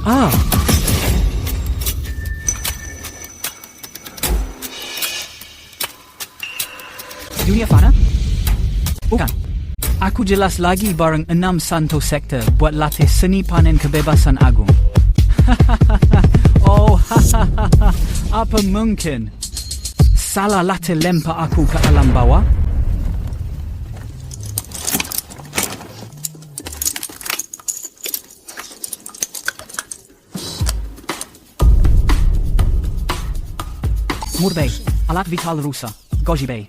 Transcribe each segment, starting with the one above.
Ah. Dunia fana? Bukan. Aku jelas lagi bareng 6 Santo Sektor buat latih seni panen kebebasan agung. Oh, hahaha. Apa mungkin? Salah latih lempar aku ke alam bawah? Murbei, alat vital rusa, Goji Bay.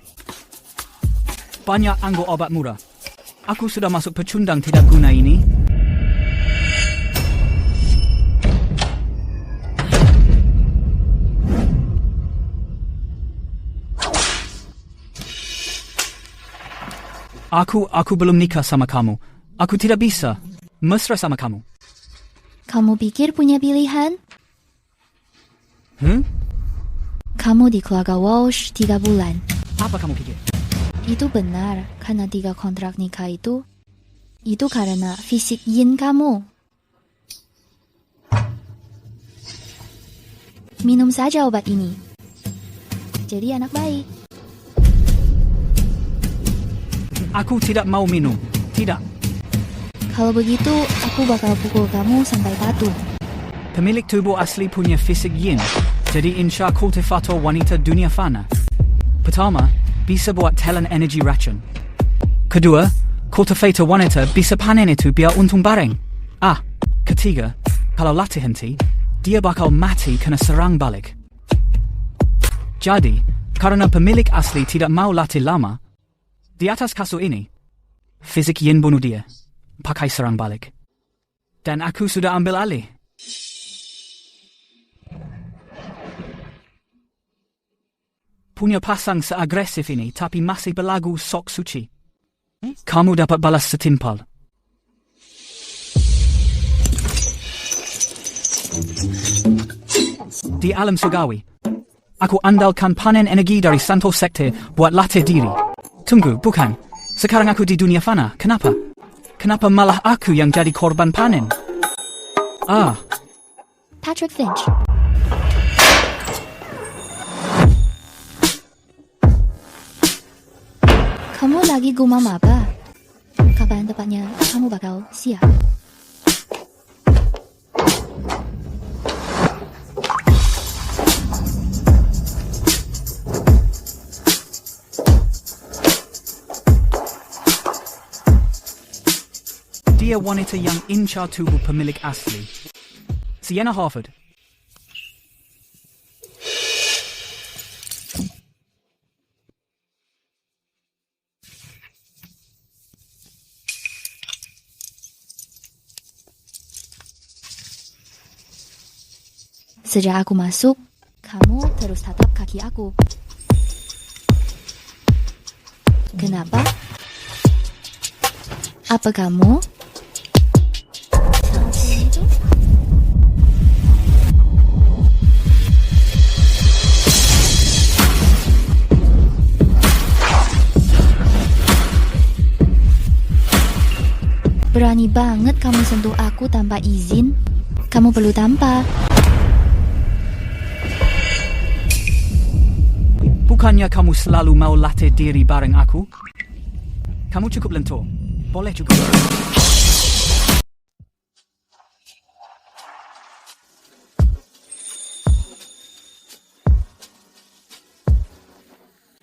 Banyak anggur obat murah. Aku sudah masuk pecundang tidak guna ini. Aku belum nikah sama kamu. Aku tidak bisa mesra sama kamu. Kamu pikir punya pilihan? Kamu di keluarga Walsh 3 bulan. Apa kamu pikir? Itu benar, karena 3 kontrak nikah itu karena fisik yin kamu. Minum saja obat ini. Jadi anak baik. Aku tidak mau minum. Tidak. Kalau begitu, aku bakal pukul kamu sampai patuh. Pemilik tubuh asli punya fisik yin. Jadi insya kultivator wanita dunia fana. Pertama, bisa buat talent energi racun. Kedua, kultivator wanita bisa panen itu biar untung bareng. Ketiga, kalau latih henti, dia bakal mati kena serang balik. Jadi, karena pemilik asli tidak mau latih lama, di atas kasur ini, fisik yin bunuh dia, pakai serang balik. Dan aku sudah ambil alih. Punya pasang seagresif ini tapi masih berlagu sok suci. Kamu dapat balas setimpal. Di alam surgawi, aku andalkan panen energi dari Santo Sekte buat latih diri. Tunggu, bukan. Sekarang aku di dunia fana. Kenapa? Kenapa malah aku yang jadi korban panen? Patrick Finch. Kamu lagi gumam apa? Kapan tepatnya kamu bakal siap? Dia wanita yang incar tubuh pemilik asli. Sienna Harford. Sejak aku masuk, kamu terus tatap kaki aku. Kenapa? Apa kamu? Berani banget kamu sentuh aku tanpa izin. Kamu perlu tampar. Bukannya kamu selalu mau latih diri bareng aku? Kamu cukup lentur. Boleh juga.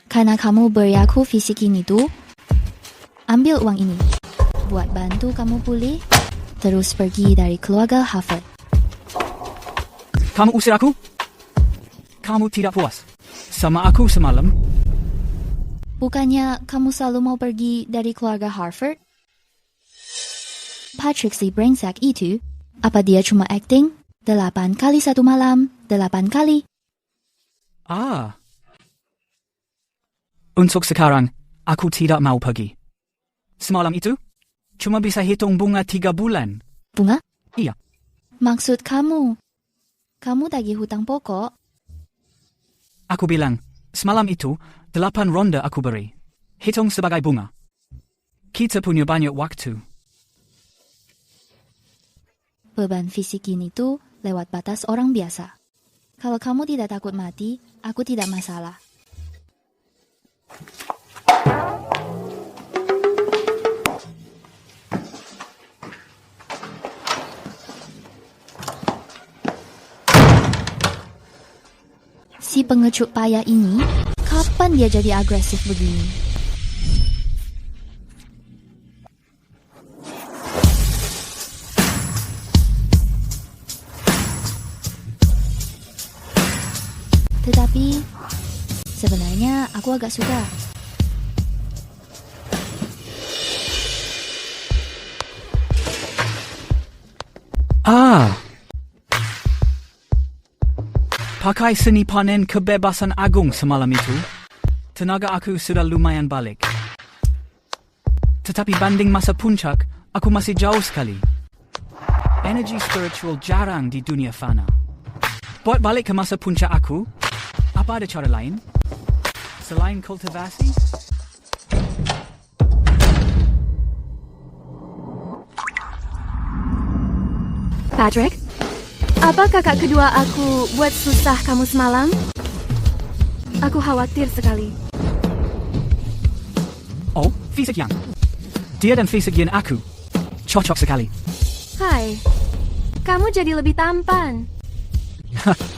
Karena kamu beri aku fisik ini tuh, ambil uang ini buat bantu kamu pulih, terus pergi dari keluarga Harford. Kamu usir aku? Kamu tidak puas sama aku semalam? Bukannya kamu selalu mau pergi dari keluarga Harford? Patrick si brengsek itu, apa dia cuma acting? 8 kali 1 malam, 8 kali. Untuk sekarang, aku tidak mau pergi. Semalam itu, cuma bisa hitung bunga 3 bulan. Bunga? Iya. Maksud kamu tagih hutang pokok? Aku bilang, semalam itu, 8 ronde aku beri. Hitung sebagai bunga. Kita punya banyak waktu. Beban fisikin itu lewat batas orang biasa. Kalau kamu tidak takut mati, aku tidak masalah. Si pengecut payah ini, kapan dia jadi agresif begini? Tetapi, sebenarnya aku agak suka. Pakai seni panen kebebasan agung semalam itu, tenaga aku sudah lumayan balik. Tetapi banding masa puncak, aku masih jauh sekali. Energi spiritual jarang di dunia fana. Buat balik ke masa puncak aku, apa ada cara lain? Selain kultivasi? Patrick, apa kakak kedua aku buat susah kamu semalam? Aku khawatir sekali. Oh, fisik yang. Dia dan fisik yang aku. Cocok sekali. Hai, kamu jadi lebih tampan.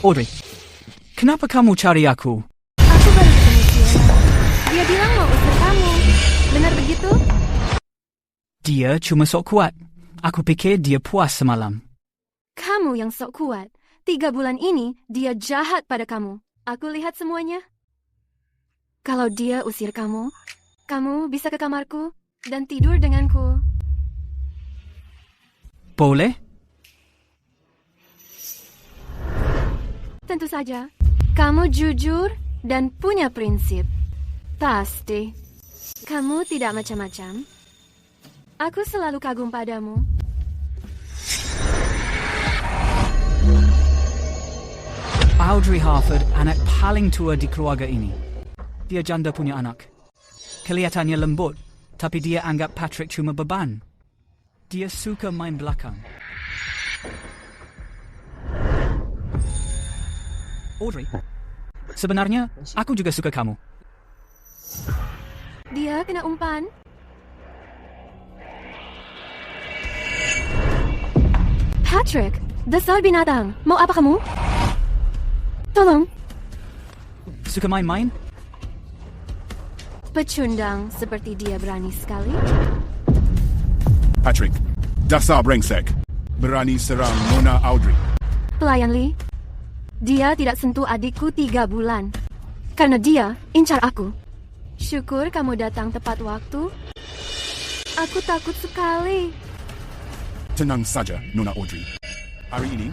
Audrey, kenapa kamu cari aku? Aku baru ketemu Sienna. Dia bilang mau usir kamu. Benar begitu? Dia cuma sok kuat. Aku pikir dia puas semalam. Kamu yang sok kuat. 3 bulan ini dia jahat pada kamu. Aku lihat semuanya. Kalau dia usir kamu, kamu bisa ke kamarku dan tidur denganku. Boleh? Tentu saja. Kamu jujur dan punya prinsip. Pasti. Kamu tidak macam-macam. Aku selalu kagum padamu. Audrey Harford, anak paling tua di keluarga ini. Dia janda punya anak. Kelihatannya lembut, tapi dia anggap Patrick cuma beban. Dia suka main belakang. Audrey, sebenarnya aku juga suka kamu. Dia kena umpan. Patrick, dasar binatang. Mau apa kamu? Tolong. Suka main-main? Pecundang seperti dia berani sekali. Patrick, dasar brengsek. Berani serang Nona Audrey. Pelayan Lee, dia tidak sentuh adikku 3 bulan. Karena dia incar aku. Syukur kamu datang tepat waktu. Aku takut sekali. Tenang saja, Nona Audrey. Hari ini,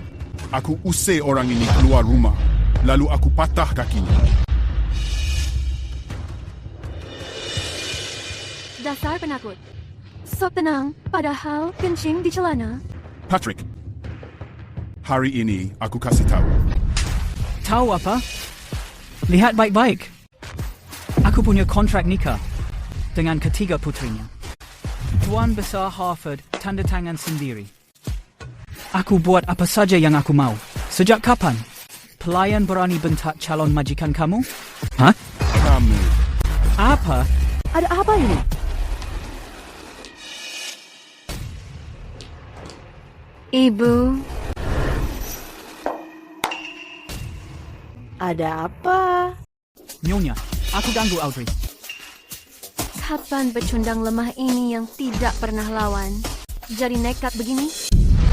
aku usir orang ini keluar rumah. Lalu aku patah kakinya. Dasar penakut. Sok tenang, padahal kencing di celana. Patrick, hari ini aku kasih tahu. Tahu apa? Lihat baik-baik. Aku punya kontrak nikah dengan ketiga putrinya. Tuan Besar Harford tanda tangan sendiri. Aku buat apa saja yang aku mau. Sejak kapan? Pelayan berani bentak calon majikan kamu? Hah? Kamu. Apa? Ada apa ini? Ibu, Ada apa? Nyonya, aku ganggu Audrey. kapan pecundang lemah ini yang tidak pernah lawan jadi nekat begini?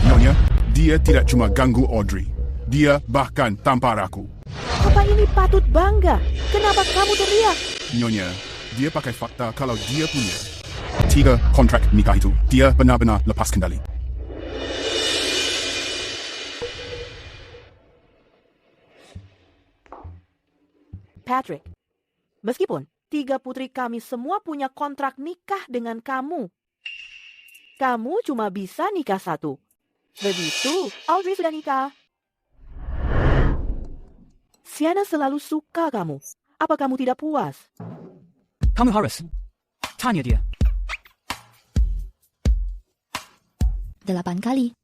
Nyonya, dia tidak cuma ganggu Audrey. Dia bahkan tampar aku. Apa ini patut bangga? Kenapa kamu teriak? Nyonya, dia pakai fakta kalau dia punya 3 kontrak nikah itu. Dia benar-benar lepas kendali. Patrick, meskipun 3 putri kami semua punya kontrak nikah dengan kamu, kamu cuma bisa nikah 1. Begitu, Audrey sudah nikah. Sienna selalu suka kamu. Apa kamu tidak puas? Kamu harus tanya dia. 8 kali.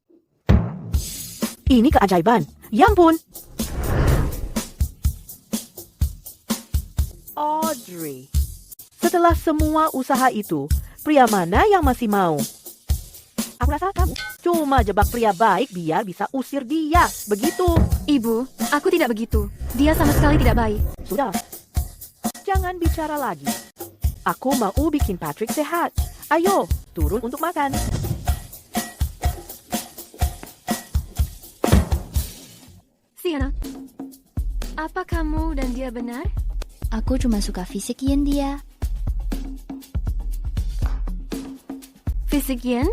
Ini keajaiban. Ya ampun. Audrey. Setelah semua usaha itu, pria mana yang masih mau? Aku rasa kamu cuma jebak pria baik biar bisa usir dia. Begitu. Ibu, aku tidak begitu. Dia sama sekali tidak baik. Sudah. Jangan bicara lagi. Aku mau bikin Patrick sehat. Ayo, turun untuk makan. Sienna, apa kamu dan dia benar? Aku cuma suka fisikin dia. Fisik Yin?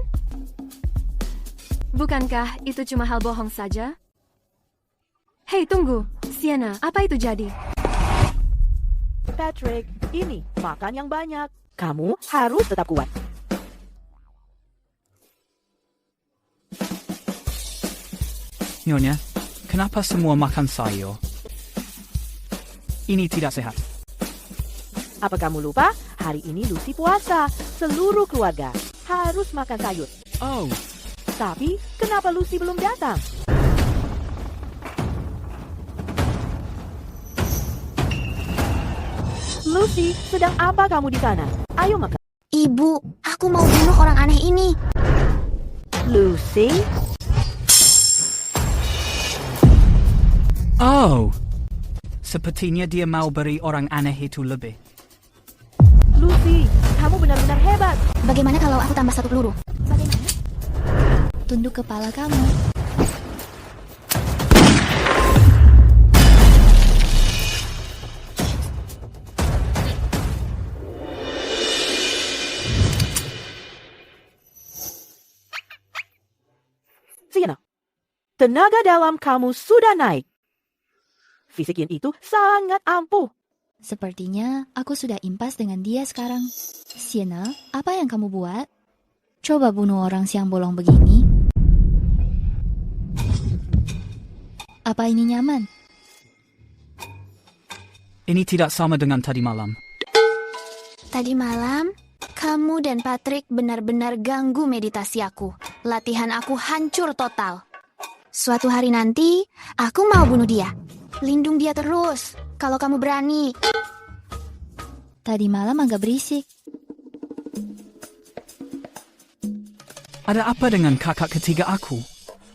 Bukankah itu cuma hal bohong saja? Hei, tunggu. Sienna, apa itu jadi? Patrick, ini makan yang banyak. Kamu harus tetap kuat. Nyonya, kenapa semua makan sayur? Ini tidak sehat. Apa kamu lupa? Hari ini Lucy puasa. Seluruh keluarga harus makan sayur. Oh, Tapi, kenapa Lucy belum datang? Lucy, sedang apa kamu di sana? Ayo makan. Ibu, aku mau bunuh orang aneh ini. Lucy? oh. Sepertinya dia mau beri orang aneh itu lebih. Lucy, kamu benar-benar hebat. Bagaimana kalau aku tambah 1 peluru? Bagaimana? Tunduk kepala kamu. Sienna, tenaga dalam kamu sudah naik. Fisik Yin itu sangat ampuh. Sepertinya aku sudah impas dengan dia sekarang. Sienna, apa yang kamu buat? Coba bunuh orang siang bolong begini. Apa ini nyaman? Ini tidak sama dengan tadi malam. Tadi malam, kamu dan Patrick benar-benar ganggu meditasi aku. Latihan aku hancur total. Suatu hari nanti, aku mau bunuh dia. Lindung dia terus, kalau kamu berani. Tadi malam agak berisik. Ada apa dengan kakak ketiga aku?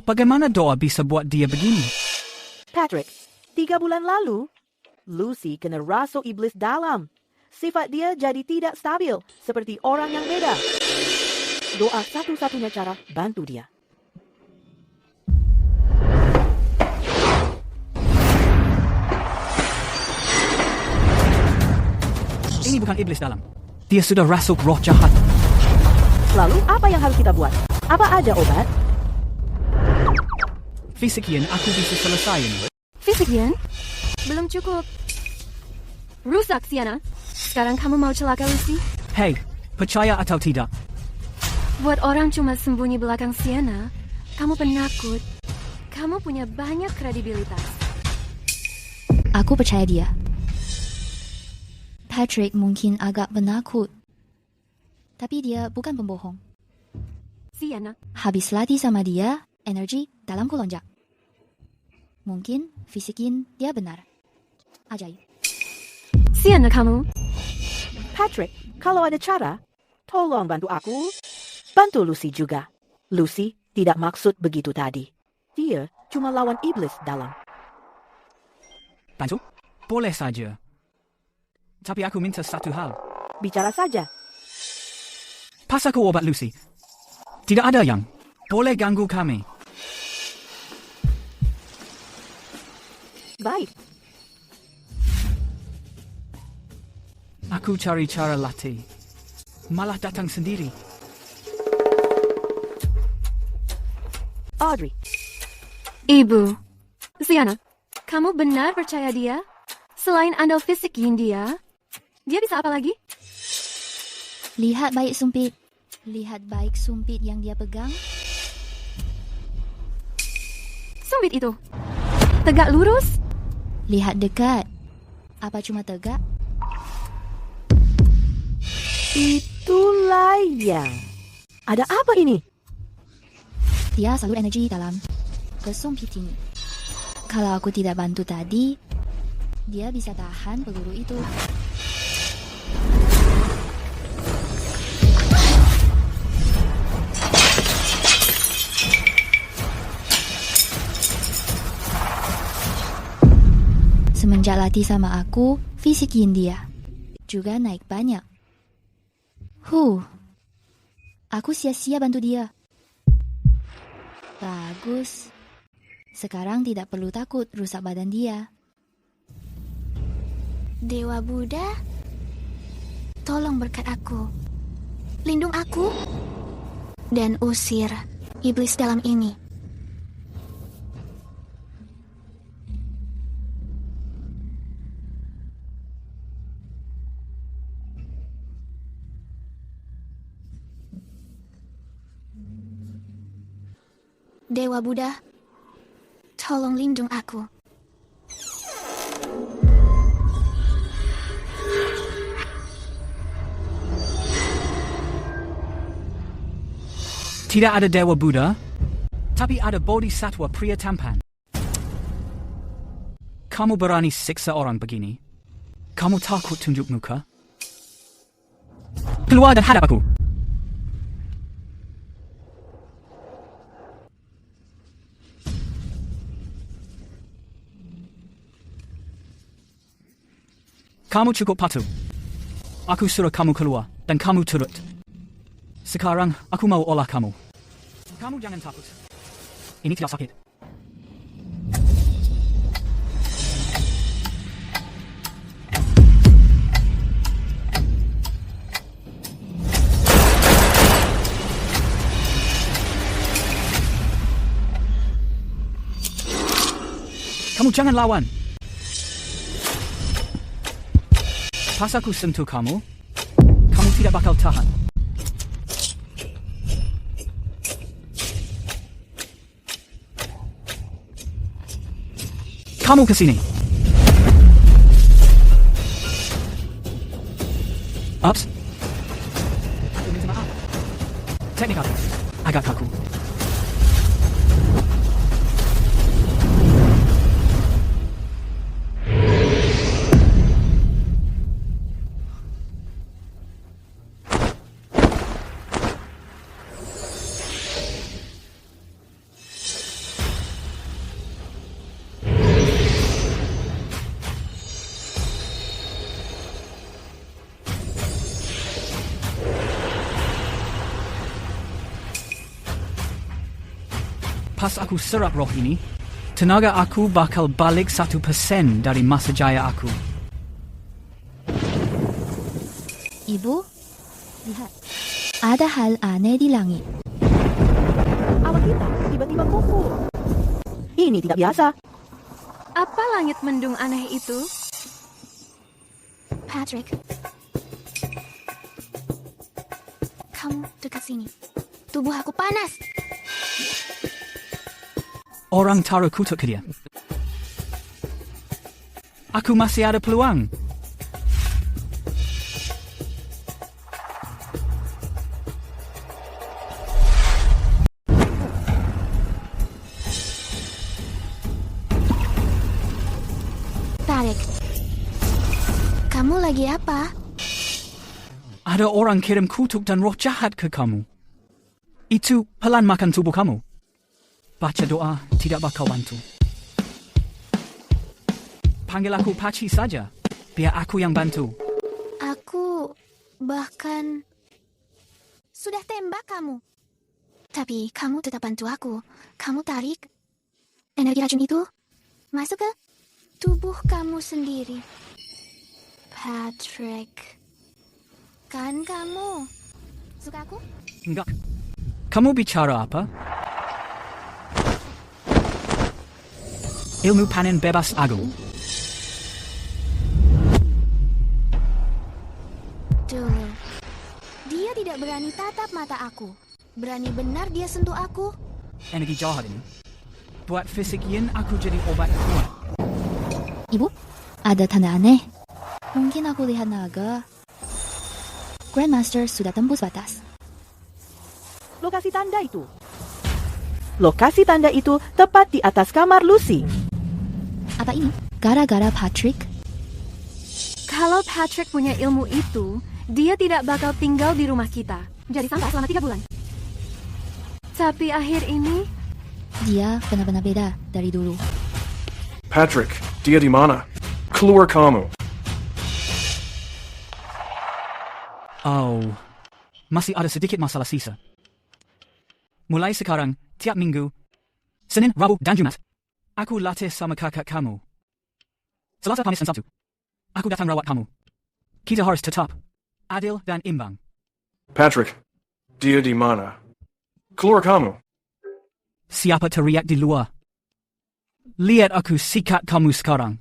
Bagaimana doa bisa buat dia begini? Patrick, 3 bulan lalu, Lucy kena rasuh iblis dalam. Sifat dia jadi tidak stabil, seperti orang yang beda. Doa satu-satunya cara bantu dia. Ini bukan iblis dalam. Dia sudah rasuk roh jahat. Lalu apa yang harus kita buat? Apa ada obat? Fisik Yin aku bisa selesaiin. Fisik Yin? Belum cukup. Rusak, Sienna. Sekarang kamu mau celaka Lucy? Hei, percaya atau tidak? Buat orang cuma sembunyi belakang Sienna, kamu penakut. Kamu punya banyak kredibilitas. Aku percaya dia. Patrick mungkin agak penakut. Tapi dia bukan pembohong. Sienna, Habis latih sama dia, energi dalamku lonjak. Mungkin fisikin dia benar. Ajaib. Sienna kamu. Patrick, kalau ada cara, tolong bantu aku. Bantu Lucy juga. Lucy tidak maksud begitu tadi. Dia cuma lawan iblis dalam. Bantu? Boleh saja. Tapi aku minta satu hal. Bicara saja. Pas aku obat Lucy. Tidak ada yang boleh ganggu kami. Baik. Aku cari cara latih. Malah datang sendiri. Audrey, Ibu. Sienna, kamu benar percaya dia? Selain andal fisikin dia bisa apa lagi? Lihat baik sumpit. Lihat baik sumpit yang dia pegang. Sumpit itu. Tegak lurus? Lihat dekat. Apa cuma tegak? itulah yang. Ada apa ini? Dia salur energi dalam. ke Song Pitini. Kalau aku tidak bantu tadi, dia bisa tahan peluru itu. Semenjak latih sama aku, fisik Yin dia juga naik banyak. Aku sia-sia bantu dia. Bagus. Sekarang tidak perlu takut rusak badan dia. Dewa Buddha, tolong berkat aku. Lindung aku. Dan usir iblis dalam ini. Dewa Buddha, tolong lindung aku. Tidak ada Dewa Buddha, tapi ada Bodhisatwa pria tampan. Kamu berani siksa orang begini? Kamu takut tunjuk muka? Keluar dan hadap aku! Kamu cukup patuh. Aku suruh kamu keluar, dan kamu turut. Sekarang, aku mau olah kamu. Kamu jangan takut. Ini tidak sakit. Kamu jangan lawan. Pas aku sentuh kamu, kamu tidak bakal tahan. Kamu kesini. Ups. Aku minta maaf. Teknik aku agak kaku. Pas aku serap roh ini, tenaga aku bakal balik 1% dari masa jaya aku. Ibu, lihat. Ada hal aneh di langit. Awan kita tiba-tiba kumpul. Ini tidak biasa. Apa langit mendung aneh itu? Patrick, kamu dekat sini. Tubuh aku panas. Orang taruh kutuk ke dia. Aku masih ada peluang. Tarik. Kamu lagi apa? Ada orang kirim kutuk dan roh jahat ke kamu. Itu pelan makan tubuh kamu. Baca doa tidak bakal bantu. Panggil aku Pachi saja. Biar aku yang bantu. Aku bahkan sudah tembak kamu. Tapi kamu tetap bantu aku. Kamu tarik energi racun itu masuk ke tubuh kamu sendiri. Patrick. Kan kamu suka aku? Enggak. Kamu bicara apa? Ilmu panen bebas agung. Tuh. Dia tidak berani tatap mata aku. Berani benar dia sentuh aku. Energi jahat ini buat fisik Yin aku jadi obat kuat. Ibu, ada tanda aneh. Mungkin aku lihat naga. Grandmaster sudah tembus batas. Lokasi tanda itu. Lokasi tanda itu tepat di atas kamar Lucy. Apa ini? Gara-gara Patrick? Kalau Patrick punya ilmu itu, dia tidak bakal tinggal di rumah kita. Jadi sampai selama 3 bulan. Tapi akhir ini, Dia benar-benar beda dari dulu. Patrick, dia di mana? Keluar kamu. Oh, masih ada sedikit masalah sisa. Mulai sekarang, tiap minggu, Senin, Rabu, dan Jumat, aku latih sama kakak kamu. Selasa, Kamis, dan Sabtu, aku datang rawat kamu. Kita harus tetap adil dan imbang. Patrick, dia di mana? Keluar kamu. Siapa teriak di luar? Lihat aku sikat kamu sekarang.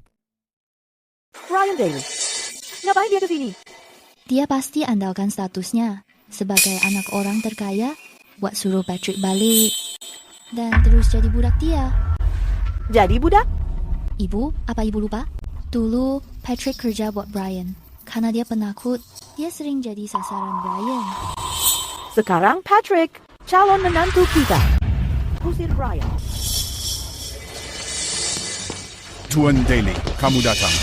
Brian Daly. Ngapain dia kesini? Dia pasti andalkan statusnya sebagai anak orang terkaya buat suruh Patrick balik dan terus jadi budak dia. Jadi budak? Ibu, apa ibu lupa? Dulu Patrick kerja buat Brian. Karena dia penakut, dia sering jadi sasaran Brian. Sekarang Patrick, calon menantu kita. Usir Brian. Tuan Daly, kamu datang.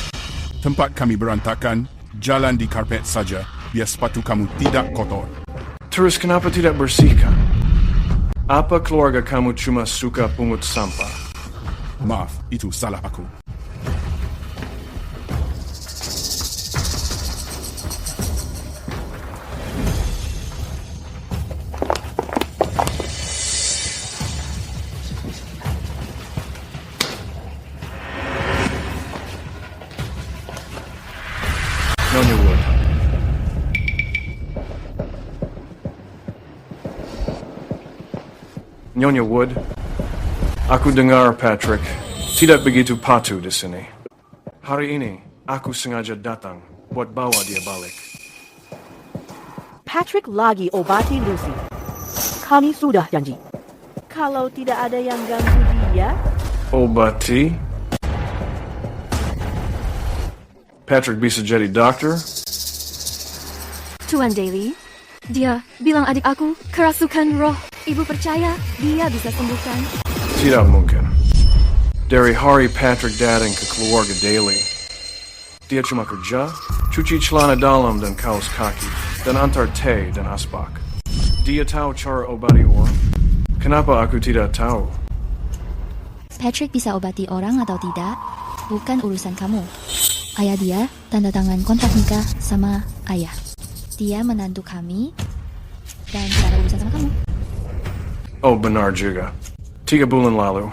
Tempat kami berantakan, jalan di karpet saja, biar sepatu kamu tidak kotor. Terus kenapa tidak bersihkan? Apa keluarga kamu cuma suka pungut sampah? Maaf, itu salah aku. Nyonya Wood. Nyonya Wood, aku dengar Patrick tidak begitu patuh di sini. Hari ini, aku sengaja datang buat bawa dia balik. Patrick lagi obati Lucy. Kami sudah janji. Kalau tidak ada yang ganggu dia, Obati? Patrick bisa jadi dokter? Tuan Daly, dia bilang adik aku kerasukan roh. Ibu percaya dia bisa sembuhkan. Tidak mungkin. Dari hari Patrick datang ke keluarga Daly, dia cuma kerja, cuci celana dalam dan kaos kaki, dan antar teh dan asbak. Dia tahu cara obati orang? Kenapa aku tidak tahu? Patrick bisa obati orang atau tidak, bukan urusan kamu. Ayah dia tanda tangan kontrak nikah sama ayah. Dia menantu kami, dan tidak ada urusan sama kamu. Oh, benar juga. 3 bulan lalu,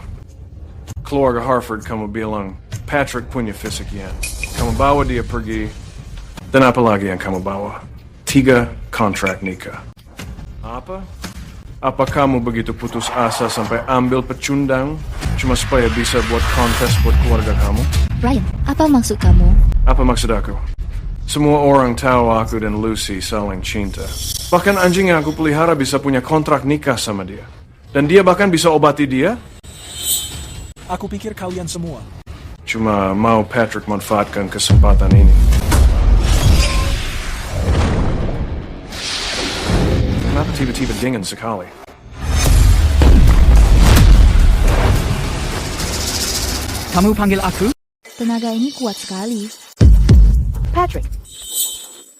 keluarga Harford kamu bilang Patrick punya fisik yan. Kamu bawa dia pergi, dan apa lagi yang kamu bawa? 3 kontrak nikah. Apa? Apa kamu begitu putus asa sampai ambil pecundang cuma supaya bisa buat kontes buat keluarga kamu? Brian, apa maksud kamu? Apa maksud aku? Semua orang tahu aku dan Lucy saling cinta. Bahkan anjing yang aku pelihara bisa punya kontrak nikah sama dia. Dan dia bahkan bisa obati dia? Aku pikir kalian semua. Cuma mau Patrick manfaatkan kesempatan ini. Kenapa tiba-tiba dingin sekali? Kamu panggil aku? Tenaga ini kuat sekali. Patrick,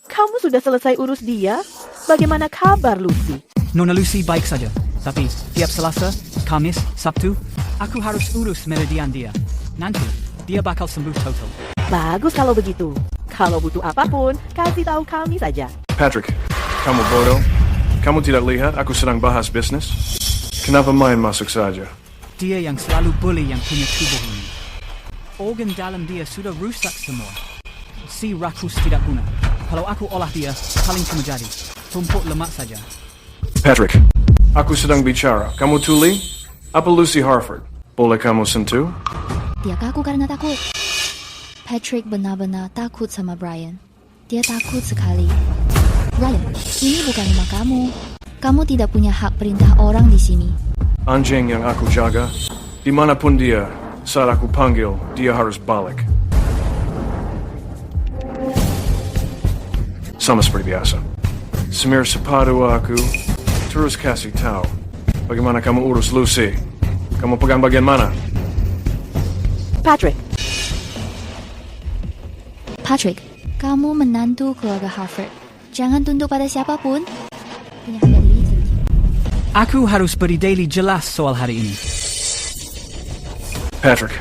kamu sudah selesai urus dia? Bagaimana kabar Lucy? Nona Lucy baik saja. Tapi tiap Selasa, Kamis, Sabtu, aku harus urus Meridian dia. Nanti, dia bakal sembuh total. Bagus kalau begitu. Kalau butuh apapun, kasih tahu kami saja. Patrick, kamu bodoh? Kamu tidak lihat aku sedang bahas bisnis? Kenapa main masuk saja? Dia yang selalu bully yang punya tubuh ini. Organ dalam dia sudah rusak semua. Si rakus tidak guna. Kalau aku olah dia, paling cuma jadi tumpuk lemak saja. Patrick, aku sedang bicara. Kamu tuli? Apa Lucy Harford? Boleh kamu sentuh? Dia kaku karena takut. Patrick benar-benar takut sama Brian. Dia takut sekali. Brian, ini bukan rumah kamu. Kamu tidak punya hak perintah orang di sini. Anjing yang aku jaga, dimanapun dia, saat aku panggil, dia harus balik. Sama seperti biasa. Semir sepatu aku, terus kasih tahu bagaimana kamu urus Lucy. Kamu pegang bagian mana? Patrick, Patrick, kamu menantu keluarga Harford. Jangan tunduk pada siapapun. Punya harga diri tinggi. Aku harus beri Daily jelas soal hari ini. Patrick,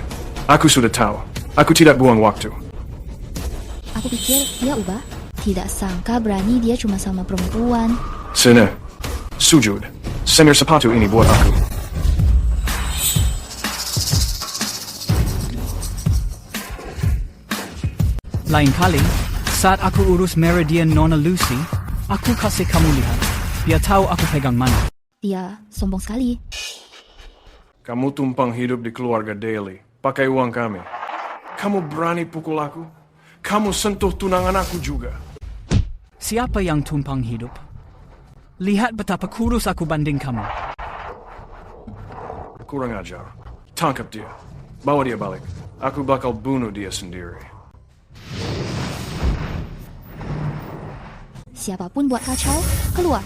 aku sudah tahu. Aku tidak buang waktu. Aku pikir dia ubah. Tidak sangka berani dia cuma sama perempuan. Sini. Sujud. Semir sepatu ini buat aku. Lain kali, saat aku urus Meridian Nona Lucy, aku kasih kamu lihat. Biar tahu aku pegang mana. Dia sombong sekali. Kamu tumpang hidup di keluarga Daly. Pakai uang kami. Kamu berani pukul aku? Kamu sentuh tunangan aku juga. Siapa yang tumpang hidup? Lihat betapa kurus aku banding kamu. Kurang ajar. Tangkap dia. Bawa dia balik. Aku bakal bunuh dia sendiri. Siapapun buat kacau, keluar.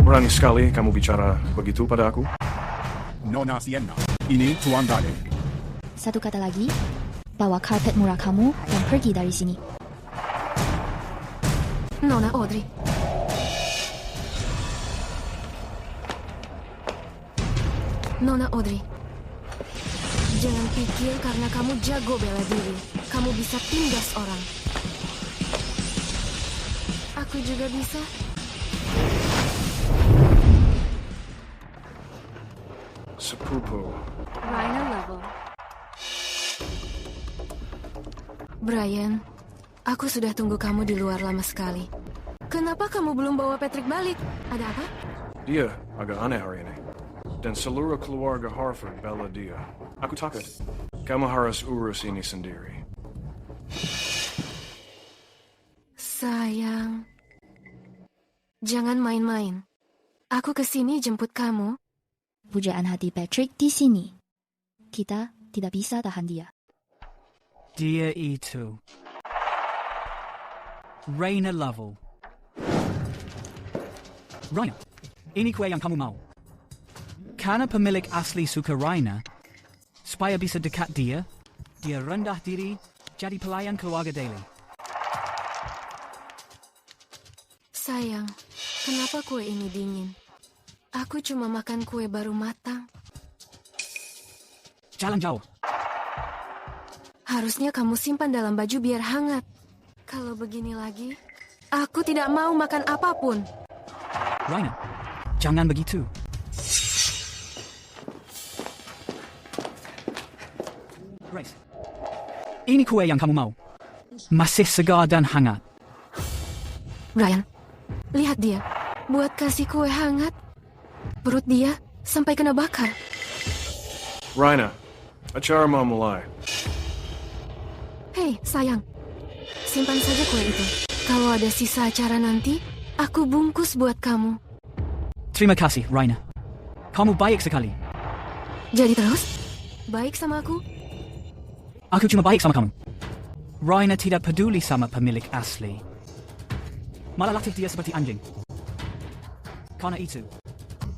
Berani sekali kamu bicara begitu pada aku? Nona Sienna, ini Tuan Dale. Satu kata lagi, bawa karpet murah kamu dan pergi dari sini. Nona Audrey. Nona Audrey. Jangan pikir karena kamu jago bela diri, kamu bisa tindas orang. Aku juga bisa. Sepupu. Raina level. Brian, aku sudah tunggu kamu di luar lama sekali. Kenapa kamu belum bawa Patrick balik? Ada apa? Dia agak aneh hari ini. Dan seluruh keluarga Harford bela dia. Aku takut. Kamu harus urus ini sendiri. Sayang. Jangan main-main. Aku kesini jemput kamu. Pujaan hati Patrick di sini. Kita tidak bisa tahan dia. Dia itu Raina Lovell. Raina, ini kue yang kamu mau. Karena pemilik asli suka Raina, supaya bisa dekat dia rendah diri jadi pelayan keluarga Daly. Sayang, kenapa kue ini dingin? Aku cuma makan kue baru matang. Jalan jauh. Harusnya kamu simpan dalam baju biar hangat. Kalau begini lagi, aku tidak mau makan apapun. Raina, jangan begitu. Grace, ini kue yang kamu mau. Masih segar dan hangat. Brian, lihat dia. Buat kasih kue hangat. Perut dia sampai kena bakar. Raina, acara mau mulai. Hei, sayang. Simpan saja kue itu. Kalau ada sisa acara nanti, aku bungkus buat kamu. Terima kasih, Raina. Kamu baik sekali. Jadi terus? Baik sama aku? Aku cuma baik sama kamu. Raina tidak peduli sama pemilik asli. Malah latih dia seperti anjing. Karena itu,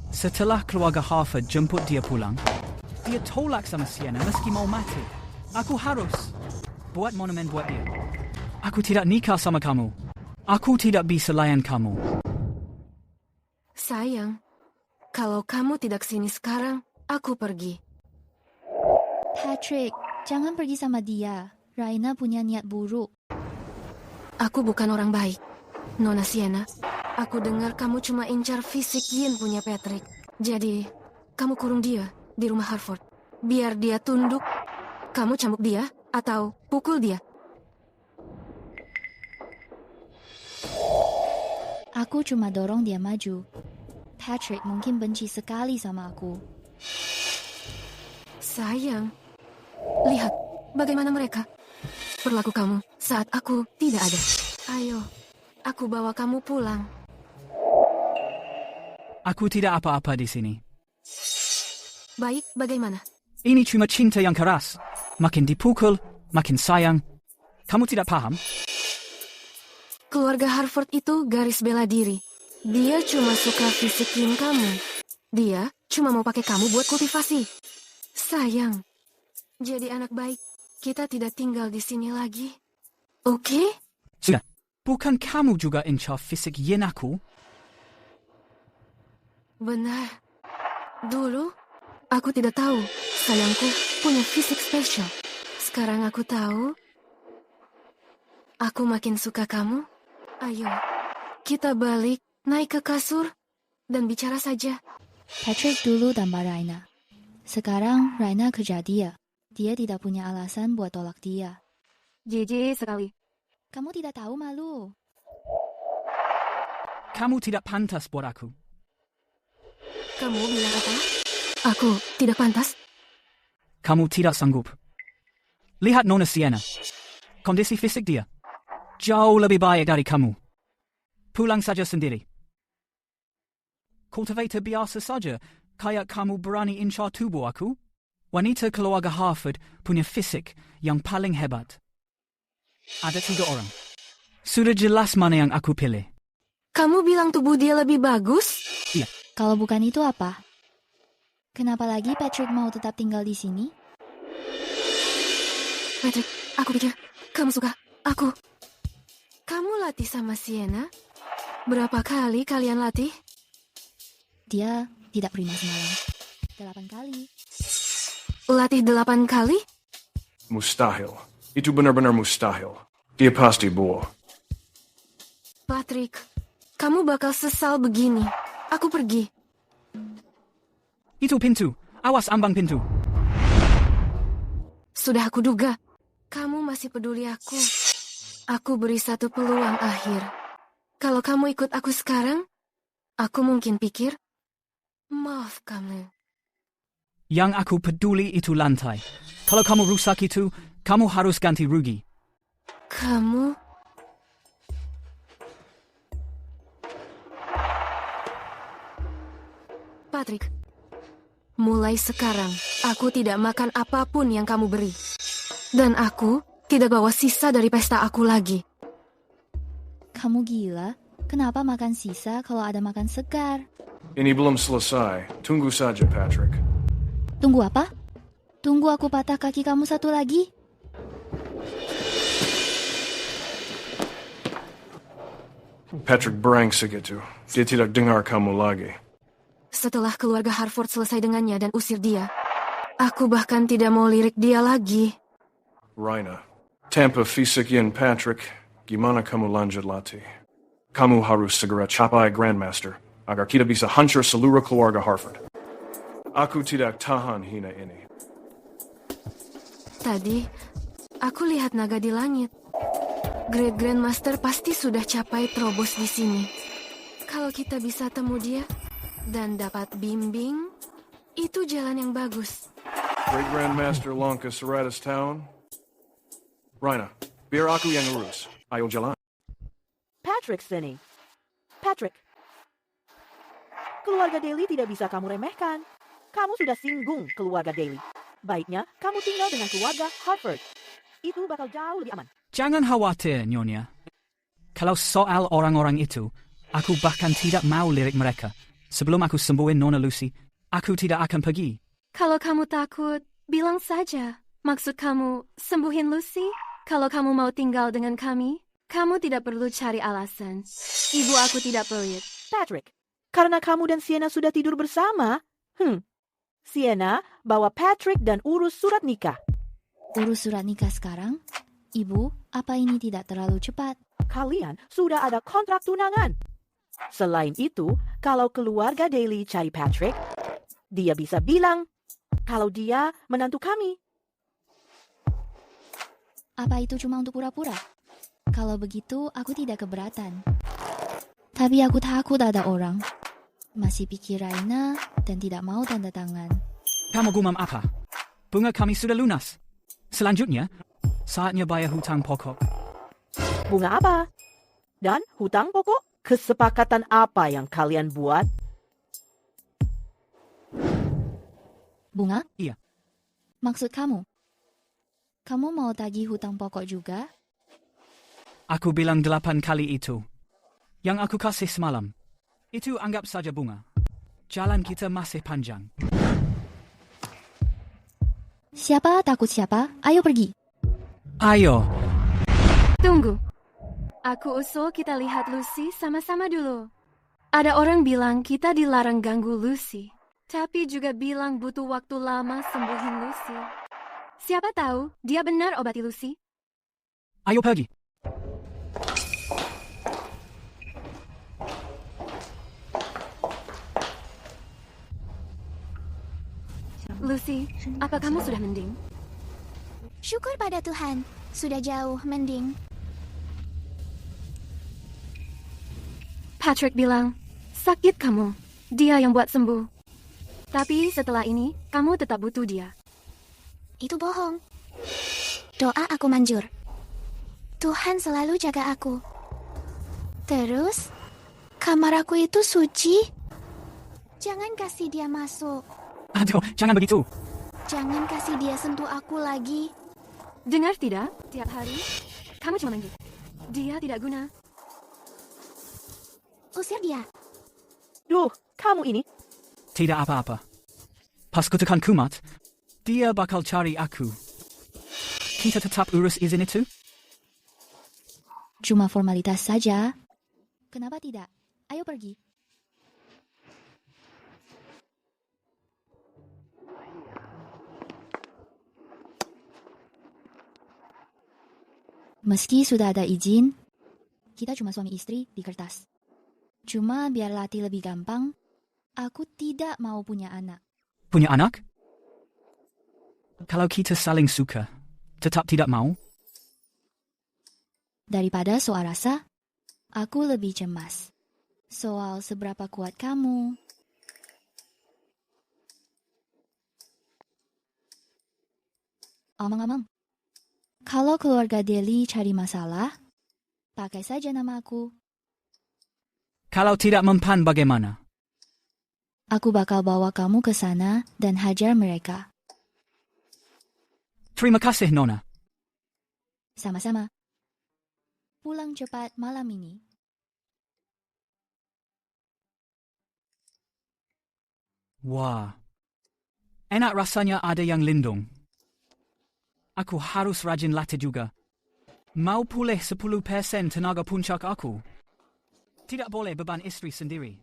setelah keluarga Harford jemput dia pulang, dia tolak sama Sienna meski mau mati. Aku harus buat monumen buat dia. Aku tidak nikah sama kamu. Aku tidak bisa layan kamu. Sayang, kalau kamu tidak sini sekarang, aku pergi. Patrick, jangan pergi sama dia. Raina punya niat buruk. Aku bukan orang baik. Nona Sienna, aku dengar kamu cuma incar fisik Yin punya Patrick. Jadi, kamu kurung dia di rumah Harford. Biar dia tunduk. Kamu cambuk dia atau pukul dia. Aku cuma dorong dia maju. Patrick mungkin benci sekali sama aku. Sayang, lihat bagaimana mereka perlaku kamu saat aku tidak ada. Ayo, aku bawa kamu pulang. Aku tidak apa-apa di sini. Baik, bagaimana? Ini cuma cinta yang keras. Makin dipukul, makin sayang. Kamu tidak paham? Keluarga Harford itu garis bela diri. Dia cuma suka fisikin kamu. Dia cuma mau pakai kamu buat kultivasi. Sayang, jadi anak baik, kita tidak tinggal di sini lagi. Oke? Sudah. Bukan kamu juga in charge fisik yin aku? Benar. Dulu, aku tidak tahu sayangku punya fisik spesial. Sekarang aku tahu. Aku makin suka kamu. Ayo, kita balik, naik ke kasur, dan bicara saja. Patrick dulu tanpa Raina. Sekarang Raina kejar dia. Dia tidak punya alasan buat tolak dia. Jijik sekali. Kamu tidak tahu malu. Kamu tidak pantas buat aku. Kamu bilang apa? Aku tidak pantas? Kamu tidak sanggup. Lihat Nona Sienna. Kondisi fisik dia jauh lebih baik dari kamu. Pulang saja sendiri. Cultivator biasa saja, kayak kamu berani incar tubuh aku. Wanita keluarga Harford punya fisik yang paling hebat. Ada 3 orang. Sudah jelas mana yang aku pilih. Kamu bilang tubuh dia lebih bagus? Iya. Kalau bukan itu apa? Kenapa lagi Patrick mau tetap tinggal di sini? Patrick, aku pikir kamu suka aku. Kamu latih sama Sienna? Berapa kali kalian latih? Dia tidak prima semalam. 8 kali. Latih 8 kali? Mustahil. Itu benar-benar mustahil. Dia pasti bohong. Patrick, kamu bakal sesal begini. Aku pergi. Itu pintu. Awas ambang pintu. Sudah aku duga. Kamu masih peduli aku. Aku beri 1 peluang akhir. Kalau kamu ikut aku sekarang, aku mungkin pikir, maaf kamu. Yang aku peduli itu lantai. Kalau kamu rusak itu, kamu harus ganti rugi. Kamu... Patrick, mulai sekarang, aku tidak makan apapun yang kamu beri. Dan aku tidak bawa sisa dari pesta aku lagi. Kamu gila? Kenapa makan sisa kalau ada makan segar? Ini belum selesai. Tunggu saja, Patrick. Tunggu apa? Tunggu aku patah kaki kamu 1 lagi? Patrick brengsek itu. Dia tidak dengar kamu lagi. Setelah keluarga Harford selesai dengannya dan usir dia, aku bahkan tidak mau lirik dia lagi. Raina, tanpa fisik yin Patrick, gimana kamu lanjut latih? Kamu harus segera capai Grandmaster, agar kita bisa hancur seluruh keluarga Harford. Aku tidak tahan hina ini. Tadi, aku lihat naga di langit. Great Grandmaster pasti sudah capai terobos di sini. Kalau kita bisa temu dia dan dapat bimbing, itu jalan yang bagus. Great Grandmaster Lanka Seratus Town. Raina, biar aku yang urus. Ayo jalan. Patrick sini. Patrick. Keluarga Daly tidak bisa kamu remehkan. Kamu sudah singgung keluarga Daly. Baiknya kamu tinggal dengan keluarga Harford. Itu bakal jauh lebih aman. Jangan khawatir, Nyonya. Kalau soal orang-orang itu, aku bahkan tidak mau lirik mereka. Sebelum aku sembuhin Nona Lucy, aku tidak akan pergi. Kalau kamu takut, bilang saja. Maksud kamu sembuhin Lucy? Kalau kamu mau tinggal dengan kami, kamu tidak perlu cari alasan. Ibu aku tidak pelit. Patrick, karena kamu dan Sienna sudah tidur bersama, Sienna, bawa Patrick dan urus surat nikah. Urus surat nikah sekarang? Ibu, apa ini tidak terlalu cepat? Kalian sudah ada kontrak tunangan. Selain itu, kalau keluarga Daly cari Patrick, dia bisa bilang kalau dia menantu kami. Apa itu cuma untuk pura-pura? Kalau begitu, aku tidak keberatan. Tapi aku takut ada orang. Masih pikir Raina dan tidak mau tanda tangan. Kamu gumam apa? Bunga kami sudah lunas. Selanjutnya, saatnya bayar hutang pokok. Bunga apa? Dan hutang pokok? Kesepakatan apa yang kalian buat? Bunga? Iya. Maksud kamu? Kamu mau tagih hutang pokok juga? Aku bilang 8 kali itu. Yang aku kasih semalam. Itu anggap saja bunga. Jalan kita masih panjang. Siapa takut siapa? Ayo pergi. Ayo, Tunggu. Aku usul kita lihat Lucy sama-sama dulu. Ada orang bilang kita dilarang ganggu Lucy, tapi juga bilang butuh waktu lama sembuhin Lucy. Siapa tahu dia benar obati Lucy? ayo pergi. Lucy, apa kamu sudah mending? Syukur pada Tuhan, sudah jauh mending. Patrick bilang, sakit kamu. Dia yang buat sembuh. Tapi setelah ini, kamu tetap butuh dia. Itu bohong. Doa aku manjur. Tuhan selalu jaga aku. Terus, kamar aku itu suci. Jangan kasih dia masuk. Aduh, jangan begitu. Jangan kasih dia sentuh aku lagi. Dengar tidak? Tiap hari, kamu cuma manggil. Dia tidak guna. Usir dia. Duh, kamu ini. Tidak apa-apa. Pas kutekan kumat, dia bakal cari aku. Kita tetap urus izin itu? Cuma formalitas saja. Kenapa tidak? Ayo pergi. Meski sudah ada izin, kita cuma suami istri di kertas. Cuma biar latih lebih gampang, aku tidak mau punya anak. Punya anak? Kalau kita saling suka, tetap tidak mau? Daripada soal rasa, aku lebih cemas. Soal seberapa kuat kamu. Omong-omong, kalau keluarga Deli cari masalah, pakai saja nama aku. Kalau tidak mempan bagaimana? Aku bakal bawa kamu ke sana dan hajar mereka. Terima kasih, Nona. Sama-sama. Pulang cepat malam ini. Wah, enak rasanya ada yang lindung. Aku harus rajin latih juga. Mau pulih 10% tenaga puncak aku. Tidak boleh beban istri sendiri.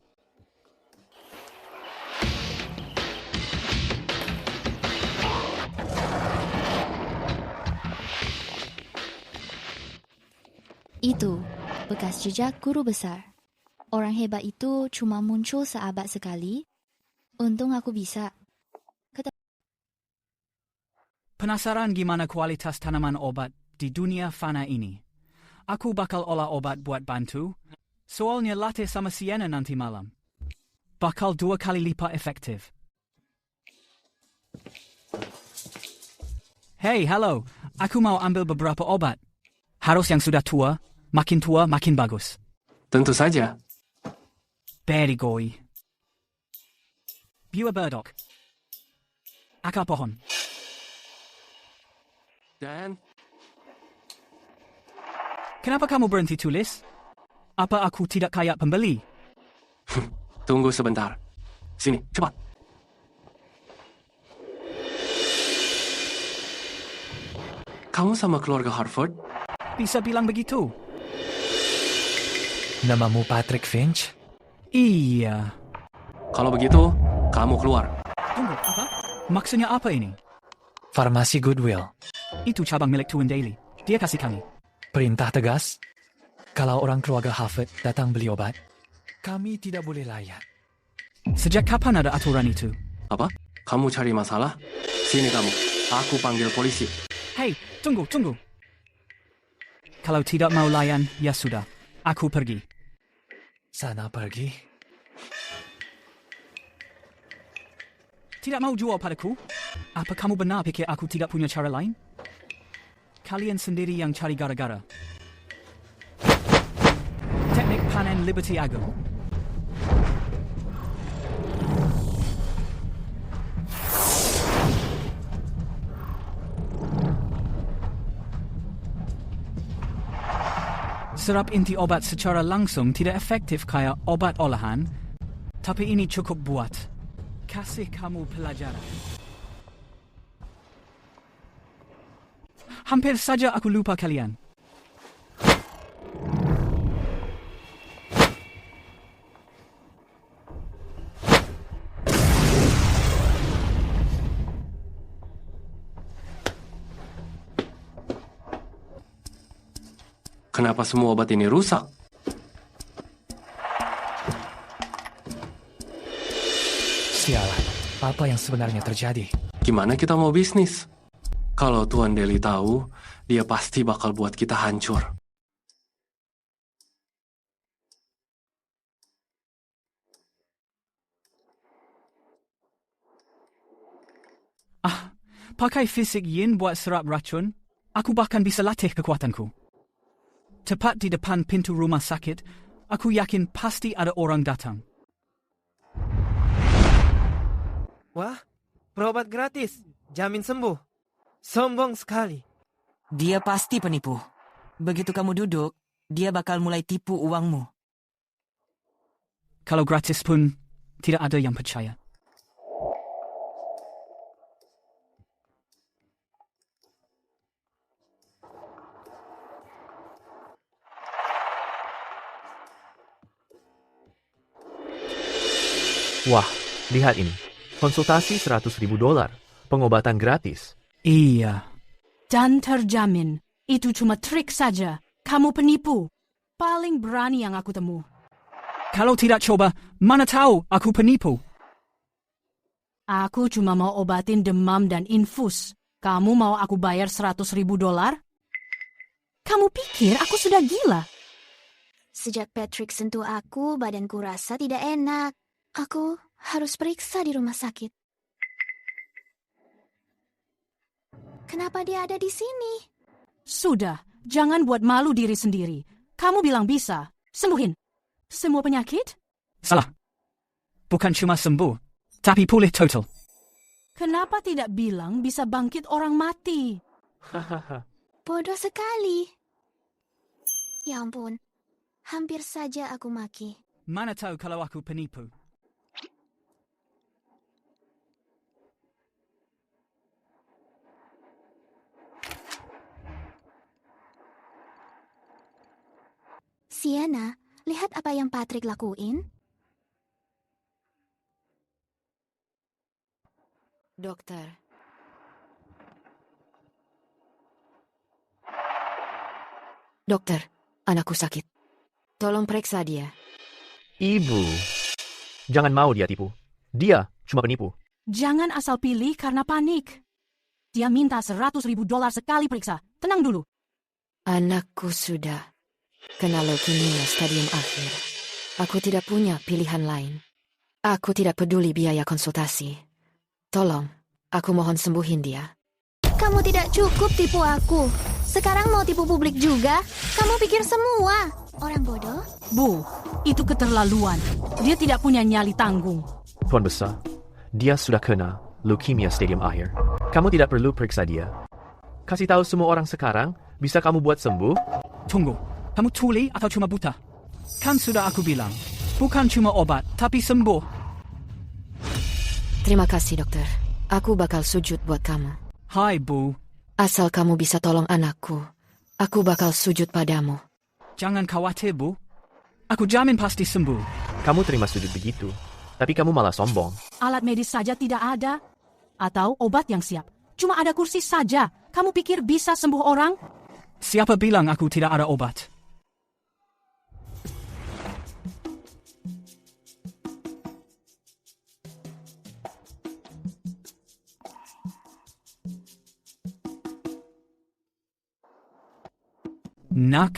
Itu bekas jejak guru besar. Orang hebat itu cuma muncul seabad sekali. Untung aku bisa. Penasaran gimana kualitas tanaman obat di dunia fana ini? Aku bakal olah obat buat bantu. Soalnya latih sama Sienna nanti malam. Bakal 2 kali lipat efektif. Hey, halo. Aku mau ambil beberapa obat. Harus yang sudah tua makin bagus. Tentu saja. Berigoi. Buah burdock. Akar pohon. Dan Kenapa kamu berhenti tulis? Apa aku tidak kayak pembeli? tunggu sebentar. Sini, cepat. Kamu sama keluarga Harford? Bisa bilang begitu? Namamu Patrick Finch? Iya. Kalau begitu, kamu keluar. Tunggu, apa? Maksudnya apa ini? Farmasi Goodwill. Itu cabang milik Tuan Daly. Dia kasih kami. Perintah tegas. Kalau orang keluarga Harford datang beli obat, kami tidak boleh layan. Sejak kapan ada aturan itu? Apa? Kamu cari masalah? Sini kamu. Aku panggil polisi. Hei, tunggu. Kalau tidak mau layan, ya sudah. Aku pergi. Sana pergi. Tidak mau jual padaku? Apa kamu benar pikir aku tidak punya cara lain? Kalian sendiri yang cari gara-gara. Teknik panen Liberty Agung. Serap inti obat secara langsung tidak efektif kayak obat olahan, Tapi ini cukup buat kasih kamu pelajaran. Hampir saja aku lupa kalian. Kenapa semua obat ini rusak? Sialan, apa yang sebenarnya terjadi? Gimana kita mau bisnis? Kalau Tuan Deli tahu, dia pasti bakal buat kita hancur. Pakai fisik yin buat serap racun, aku bahkan bisa latih kekuatanku. Tepat di depan pintu rumah sakit, aku yakin pasti ada orang datang. Wah, berobat gratis. Jamin sembuh. Sombong sekali. Dia pasti penipu. Begitu kamu duduk, dia bakal mulai tipu uangmu. Kalau gratis pun, tidak ada yang percaya. Wah, lihat ini. Konsultasi $100.000. Pengobatan gratis. Iya. Dan terjamin, itu cuma trik saja. Kamu penipu. Paling berani yang aku temu. Kalau tidak coba, mana tahu aku penipu. Aku cuma mau obatin demam dan infus. Kamu mau aku bayar $100.000? Kamu pikir aku sudah gila? Sejak Patrick sentuh aku, badanku rasa tidak enak. Aku harus periksa di rumah sakit. Kenapa dia ada di sini? Sudah, jangan buat malu diri sendiri. Kamu bilang bisa. Sembuhin. Semua penyakit? Salah. Bukan cuma sembuh, tapi pulih total. Kenapa tidak bilang bisa bangkit orang mati? Bodoh sekali. Ya ampun, hampir saja aku maki. Mana tahu kalau aku penipu. Sienna, lihat apa yang Patrick lakuin. Dokter. Dokter, anakku sakit. Tolong periksa dia. Ibu, jangan mau dia tipu. Dia cuma penipu. Jangan asal pilih karena panik. Dia minta $100.000 sekali periksa. Tenang dulu. Anakku sudah kena leukemia stadium akhir. Aku tidak punya pilihan lain. Aku tidak peduli biaya konsultasi. Tolong, aku mohon sembuhin dia. Kamu tidak cukup tipu aku. Sekarang mau tipu publik juga? Kamu pikir semua orang bodoh? Bu, itu keterlaluan. Dia tidak punya nyali tanggung. Tuan Besar, dia sudah kena leukemia stadium akhir. Kamu tidak perlu periksa dia. Kasih tahu semua orang sekarang, bisa kamu buat sembuh? Tunggu, kamu tuli atau cuma buta? Kan sudah aku bilang, bukan cuma obat, tapi sembuh. Terima kasih, dokter. Aku bakal sujud buat kamu. Hai, Bu. Asal kamu bisa tolong anakku, aku bakal sujud padamu. Jangan khawatir, Bu. Aku jamin pasti sembuh. Kamu terima sujud begitu, tapi kamu malah sombong. Alat medis saja tidak ada. Atau obat yang siap. Cuma ada kursi saja. Kamu pikir bisa sembuh orang? Siapa bilang aku tidak ada obat? Nak,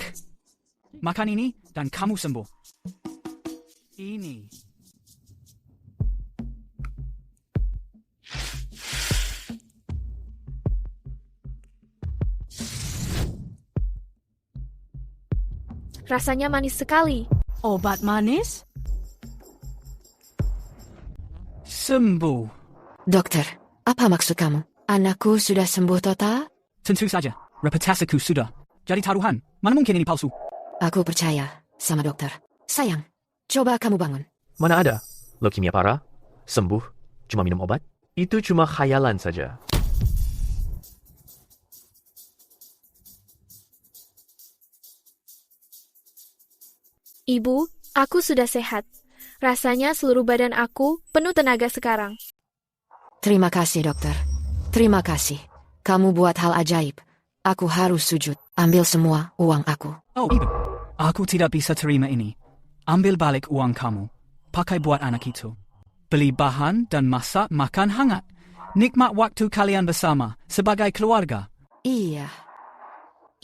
makan ini dan kamu sembuh. Ini. Rasanya manis sekali. Obat manis? Sembuh. Dokter, apa maksud kamu? Anakku sudah sembuh total? Tentu saja, reputasiku sudah. Jadi taruhan, mana mungkin ini palsu? Aku percaya sama dokter. Sayang, coba kamu bangun. Mana ada? Leukemia parah? Sembuh? Cuma minum obat? Itu cuma khayalan saja. Ibu, aku sudah sehat. Rasanya seluruh badan aku penuh tenaga sekarang. Terima kasih, dokter. Terima kasih. Kamu buat hal ajaib. Aku harus sujud. Ambil semua uang aku. Oh, Ibu. Aku tidak bisa terima ini. Ambil balik uang kamu. Pakai buat anak itu. Beli bahan dan masak makan hangat. Nikmat waktu kalian bersama sebagai keluarga. Iya.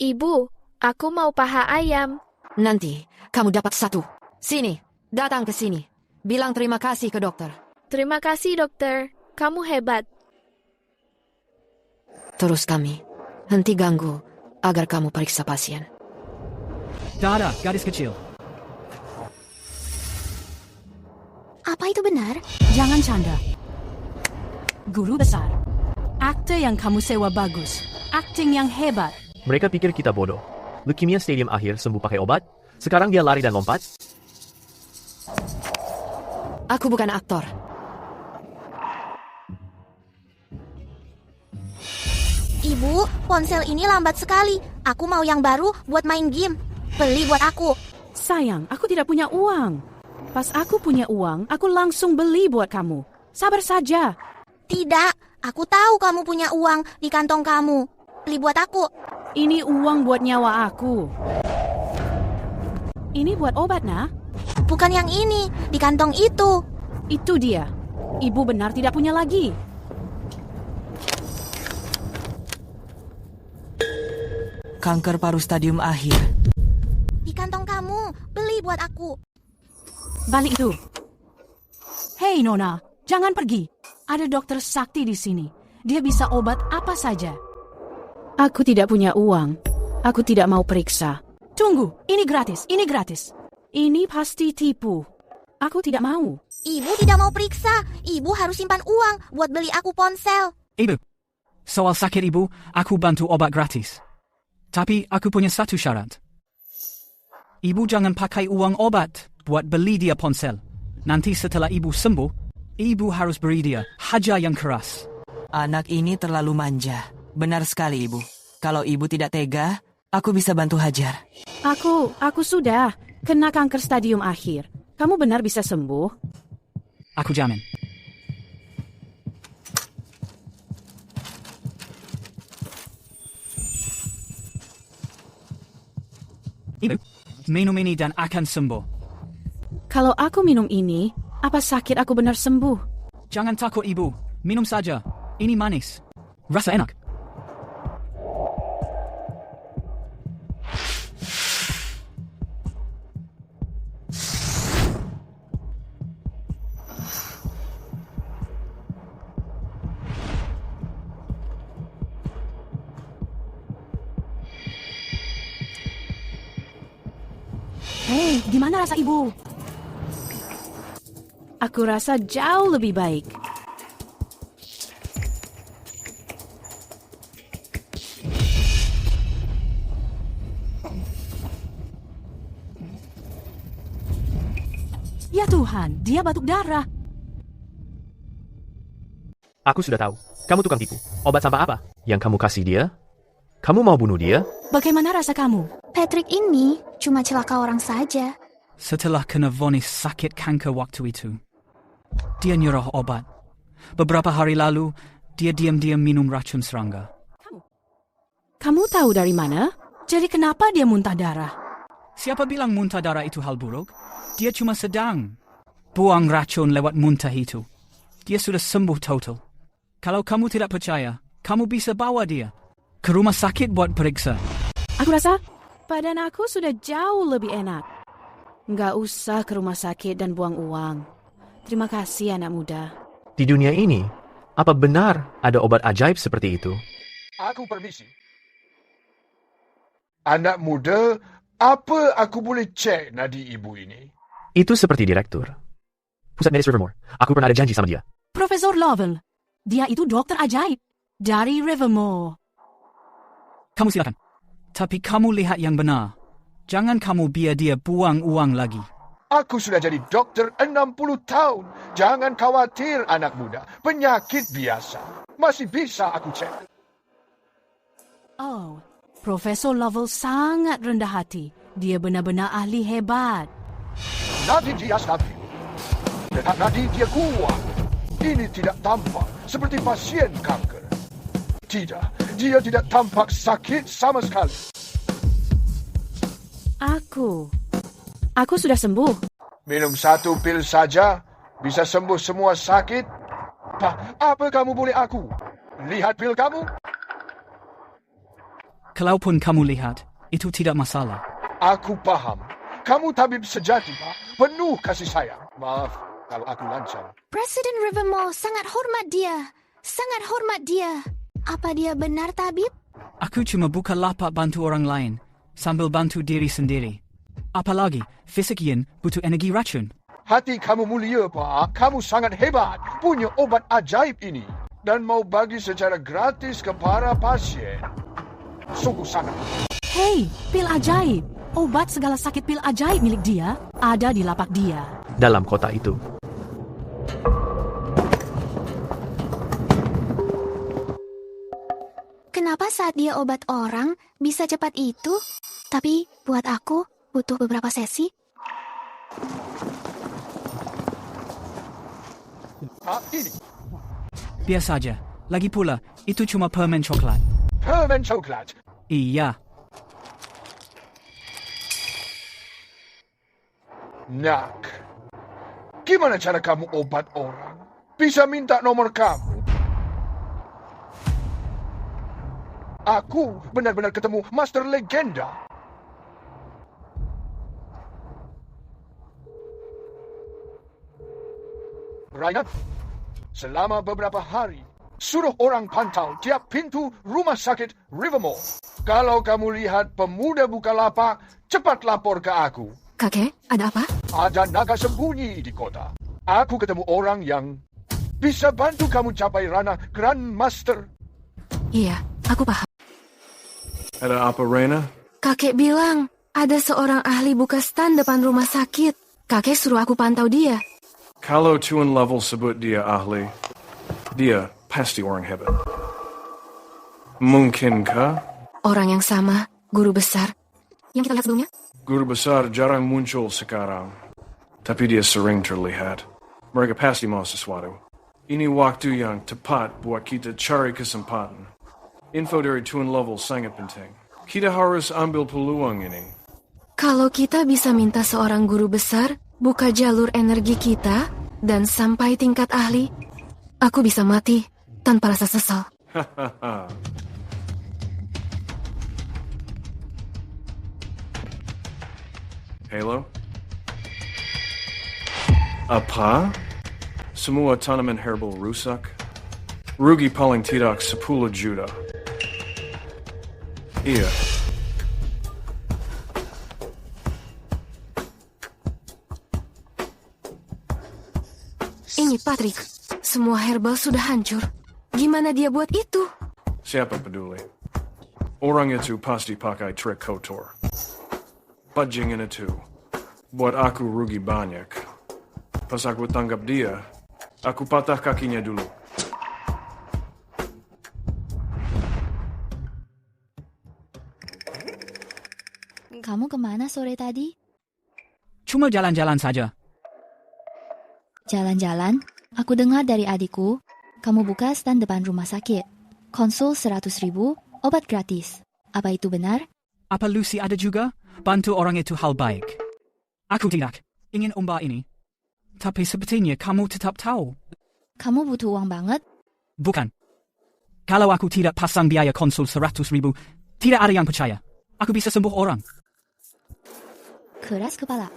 Ibu, aku mau paha ayam. Nanti kamu dapat 1. Sini, datang ke sini. Bilang terima kasih ke dokter. Terima kasih, dokter. Kamu hebat. Terus kami, henti ganggu agar kamu periksa pasien. Dada, gadis kecil. Apa itu benar? Jangan canda. Guru besar. Akte yang kamu sewa bagus. Akting yang hebat. Mereka pikir kita bodoh. Leukemia stadium akhir sembuh pakai obat. Sekarang dia lari dan lompat. Aku bukan aktor. Ibu, ponsel ini lambat sekali. Aku mau yang baru buat main game. Beli buat aku. Sayang, aku tidak punya uang. Pas aku punya uang, aku langsung beli buat kamu. Sabar saja. Tidak, aku tahu kamu punya uang di kantong kamu. Beli buat aku. Ini uang buat nyawa aku. Ini buat obat, nah? Bukan yang ini, di kantong itu. Itu dia. Ibu benar tidak punya lagi. Kanker paru stadium akhir. Di kantong kamu, beli buat aku. Balik itu. Hei Nona, jangan pergi. Ada dokter sakti di sini. Dia bisa obat apa saja. Aku tidak punya uang. Aku tidak mau periksa. Tunggu, ini gratis, ini gratis. Ini pasti tipu. Aku tidak mau. Ibu tidak mau periksa. Ibu harus simpan uang buat beli aku ponsel. Ibu, soal sakit ibu, aku bantu obat gratis. Tapi aku punya satu syarat. Ibu jangan pakai uang obat buat beli dia ponsel. Nanti setelah ibu sembuh, ibu harus beri dia hajar yang keras. Anak ini terlalu manja. Benar sekali, Ibu. Kalau Ibu tidak tega, aku bisa bantu hajar. Aku sudah kena kanker stadium akhir. Kamu benar bisa sembuh? Aku jamin. Ibu, minum ini dan akan sembuh. Kalau aku minum ini, apa sakit aku benar sembuh? Jangan takut ibu, minum saja. Ini manis. Rasa enak. Hei, gimana rasa ibu? Aku rasa jauh lebih baik. Ya Tuhan, dia batuk darah. Aku sudah tahu. Kamu tukang tipu. Obat sampah apa yang kamu kasih dia? Kamu mau bunuh dia? Bagaimana rasa kamu? Patrick ini cuma celaka orang saja. Setelah kena vonis sakit kanker waktu itu, dia nyuruh obat. Beberapa hari lalu, dia diam-diam minum racun serangga. Kamu tahu dari mana? Jadi kenapa dia muntah darah? Siapa bilang muntah darah itu hal buruk? Dia cuma sedang buang racun lewat muntah itu. Dia sudah sembuh total. Kalau kamu tidak percaya, kamu bisa bawa dia ke rumah sakit buat periksa. Aku rasa badan aku sudah jauh lebih enak. Nggak usah ke rumah sakit dan buang uang. Terima kasih anak muda. Di dunia ini, apa benar ada obat ajaib seperti itu? Aku permisi. Anak muda, apa aku boleh cek nadi ibu ini? Itu seperti direktur Pusat Medis Rivermore. Aku pernah ada janji sama dia. Profesor Lovell. Dia itu dokter ajaib dari Rivermore. Kamu silakan. Tapi kamu lihat yang benar. Jangan kamu biar dia buang uang lagi. Aku sudah jadi dokter 60 tahun. Jangan khawatir, anak muda. Penyakit biasa. Masih bisa aku cek. Oh, Profesor Lovell sangat rendah hati. Dia benar-benar ahli hebat. Nadi dia stabil. Dan nadi dia kuat. Ini tidak tampak seperti pasien kanker. Tidak, dia tidak tampak sakit sama sekali. Aku sudah sembuh. Minum 1 pil saja, bisa sembuh semua sakit. Apa kamu boleh aku? Lihat pil kamu? Kalaupun kamu lihat, itu tidak masalah. Aku paham. Kamu tabib sejati, Pak. Penuh kasih sayang. Maaf kalau aku lancang. Presiden Rivermore sangat hormat dia. Sangat hormat dia. Apa dia benar, tabib? Aku cuma buka lapak bantu orang lain, sambil bantu diri sendiri. Apalagi, fisik yin butuh energi racun. Hati kamu mulia, Pak. Kamu sangat hebat. Punya obat ajaib ini. Dan mau bagi secara gratis ke para pasien. Sungguh sangat. Hei, pil ajaib. Obat segala sakit pil ajaib milik dia ada di lapak dia. Dalam kota itu. Kenapa saat dia obat orang bisa cepat itu? Tapi buat aku butuh beberapa sesi. Ini. Biar saja. Lagi pula, itu cuma permen coklat. Permen coklat? Iya. Nak, gimana cara kamu obat orang? Bisa minta nomor kamu? Aku benar-benar ketemu master legenda. Raina, selama beberapa hari, suruh orang pantau tiap pintu rumah sakit Rivermore. Kalau kamu lihat pemuda buka lapak, cepat lapor ke aku. Kakek, ada apa? Ada naga sembunyi di kota. Aku ketemu orang yang bisa bantu kamu capai ranah Grandmaster. Iya, aku paham. Ada apa, Reina? Kakek bilang ada seorang ahli buka stand depan rumah sakit. Kakek suruh aku pantau dia. Kalau Tuan Lovell sebut dia ahli, dia pasti orang hebat. Mungkinkah? Orang yang sama, guru besar, yang kita lihat sebelumnya? Guru besar jarang muncul sekarang, tapi dia sering terlihat. Mereka pasti mau sesuatu. Ini waktu yang tepat buat kita cari kesempatan. Info dari Tuan Lovell sangat penting. Kita harus ambil peluang ini. Kalau kita bisa minta seorang guru besar buka jalur energi kita dan sampai tingkat ahli, aku bisa mati tanpa rasa sesal. Halo? Apa? Semua tanaman herbal rusak? Rugi paling tidak 10 juta. Iya. Ini Patrick, semua herbal sudah hancur. Gimana dia buat itu? Siapa peduli? Orang itu pasti pakai trik kotor. Bajingan itu buat aku rugi banyak. Pas aku tangkap dia, aku patah kakinya dulu. Kamu kemana sore tadi? Cuma jalan-jalan saja. Jalan-jalan? Aku dengar dari adikku, kamu buka stand depan rumah sakit. Konsul 100.000, obat gratis. Apa itu benar? Apa Lucy ada juga? Bantu orang itu hal baik. Aku tidak ingin umbar ini. Tapi sepertinya kamu tetap tahu. Kamu butuh uang banget? Bukan. Kalau aku tidak pasang biaya konsul 100.000, tidak ada yang percaya. Aku bisa sembuh orang. Keras kepala.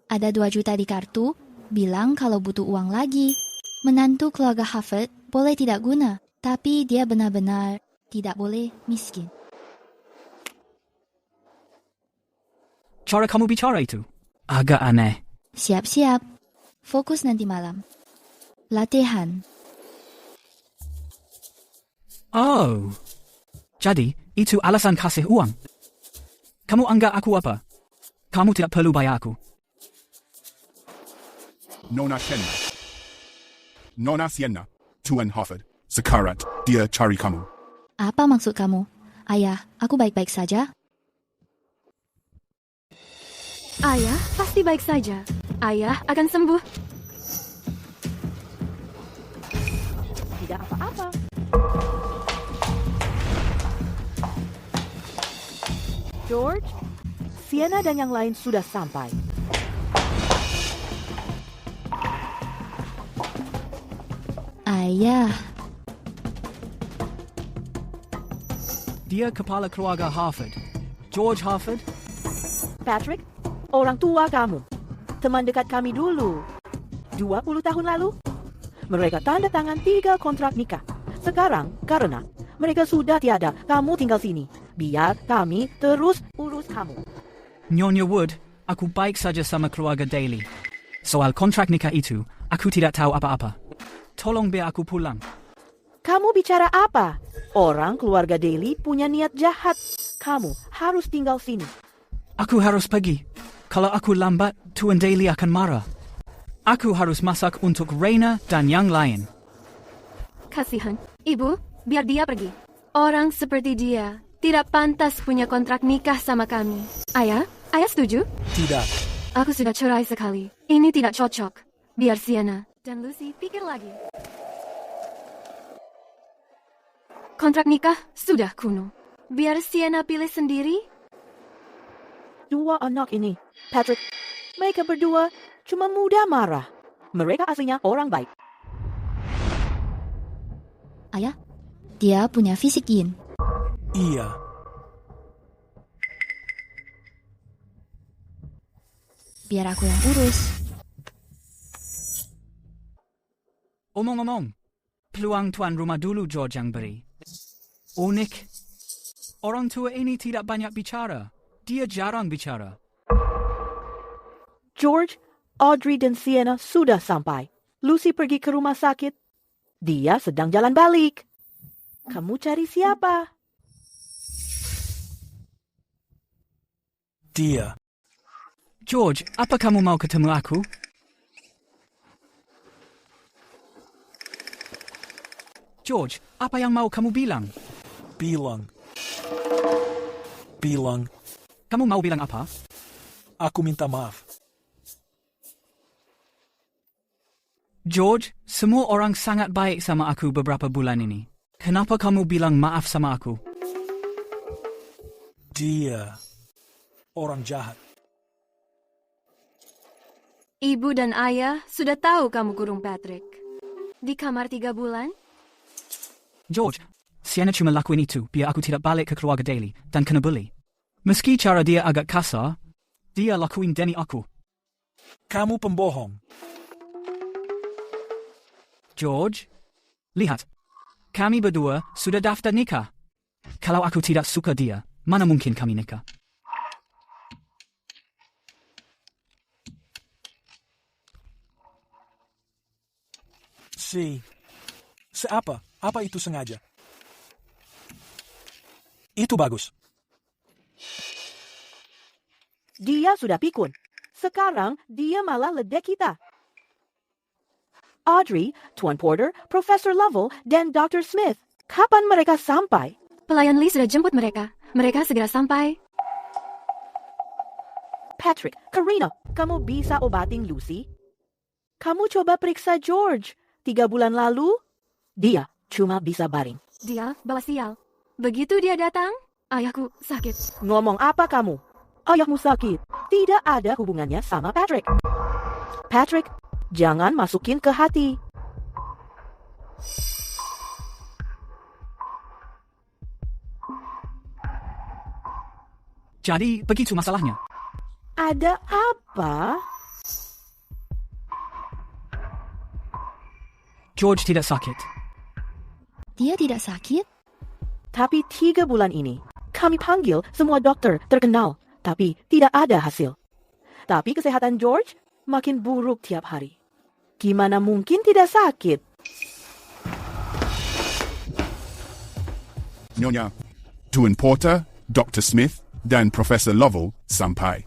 Ada 2 juta di kartu, bilang kalau butuh uang lagi. Menantu keluarga Harvard boleh tidak guna, tapi dia benar-benar tidak boleh miskin. Cara kamu bicara itu agak aneh. Siap-siap. Fokus nanti malam. Latihan. Oh. Jadi, itu alasan kasih uang. Kamu anggap aku apa? Kamu tidak perlu bayar aku. Nona Sienna. Nona Sienna, Tuan Harford. Sekarat, dia cari kamu. Apa maksud kamu? Ayah, aku baik-baik saja. Ayah pasti baik saja. Ayah akan sembuh. Tidak apa-apa. George, Sienna dan yang lain sudah sampai. Ayah. Dia kepala keluarga Harford. George Harford. Patrick, orang tua kamu. Teman dekat kami dulu. 20 tahun lalu. Mereka tanda tangan 3 kontrak nikah. Sekarang, karena mereka sudah tiada, kamu tinggal sini. Biar kami terus urus kamu. Nyonya Wood, aku baik saja sama keluarga Daly. Soal kontrak nikah itu, aku tidak tahu apa-apa. Tolong biar aku pulang. Kamu bicara apa? Orang keluarga Daly punya niat jahat. Kamu harus tinggal sini. Aku harus pergi. Kalau aku lambat, Tuan Daly akan marah. Aku harus masak untuk Reina dan yang lain. Kasihan. Ibu, biar dia pergi. Orang seperti dia tidak pantas punya kontrak nikah sama kami. Ayah setuju? Tidak. Aku sudah cerai sekali. Ini tidak cocok. Biar Sienna dan Lucy pikir lagi. Kontrak nikah sudah kuno. Biar Sienna pilih sendiri. 2 anak ini, Patrick, mereka berdua cuma mudah marah. Mereka aslinya orang baik. Ayah, dia punya fisik yin. Iya. Biar aku yang urus. Omong-omong, peluang tuan rumah dulu George yang beri. Unik. Orang tua ini tidak banyak bicara. Dia jarang bicara. George, Audrey dan Sienna sudah sampai. Lucy pergi ke rumah sakit. Dia sedang jalan balik. Kamu cari siapa? Dia. George, apa kamu mau ketemu aku? George, apa yang mau kamu bilang? Bilang. Kamu mau bilang apa? Aku minta maaf. George, semua orang sangat baik sama aku beberapa bulan ini. Kenapa kamu bilang maaf sama aku? Dia orang jahat. Ibu dan ayah sudah tahu kamu kurung Patrick. Di kamar 3 bulan? George, Sienna cuma lakuin itu biar aku tidak balik ke keluarga Daly dan kena bully. Meski cara dia agak kasar, dia lakuin demi aku. Kamu pembohong. George, lihat. Kami berdua sudah daftar nikah. Kalau aku tidak suka dia, mana mungkin kami nikah? Apa? Apa itu sengaja? Itu bagus. Dia sudah pikun. Sekarang dia malah ledek kita. Audrey, Tuan Porter, Professor Lovell, dan Dr. Smith. Kapan mereka sampai? Pelayan Lee sudah jemput mereka. Mereka segera sampai. Patrick, Karina, kamu bisa obatin Lucy? Kamu coba periksa George. 3 bulan lalu, dia cuma bisa baring. Dia bawa sial. Begitu dia datang, ayahku sakit. Ngomong apa kamu? Ayahmu sakit. Tidak ada hubungannya sama Patrick. Patrick, jangan masukin ke hati. Jadi, begitu masalahnya. Ada apa? George tidak sakit. Dia tidak sakit? Tapi 3 bulan ini, kami panggil semua dokter terkenal, tapi tidak ada hasil. Tapi kesehatan George makin buruk tiap hari. Gimana mungkin tidak sakit? Nyonya, Tuan Porter, Dr. Smith, dan Professor Lovell sampai.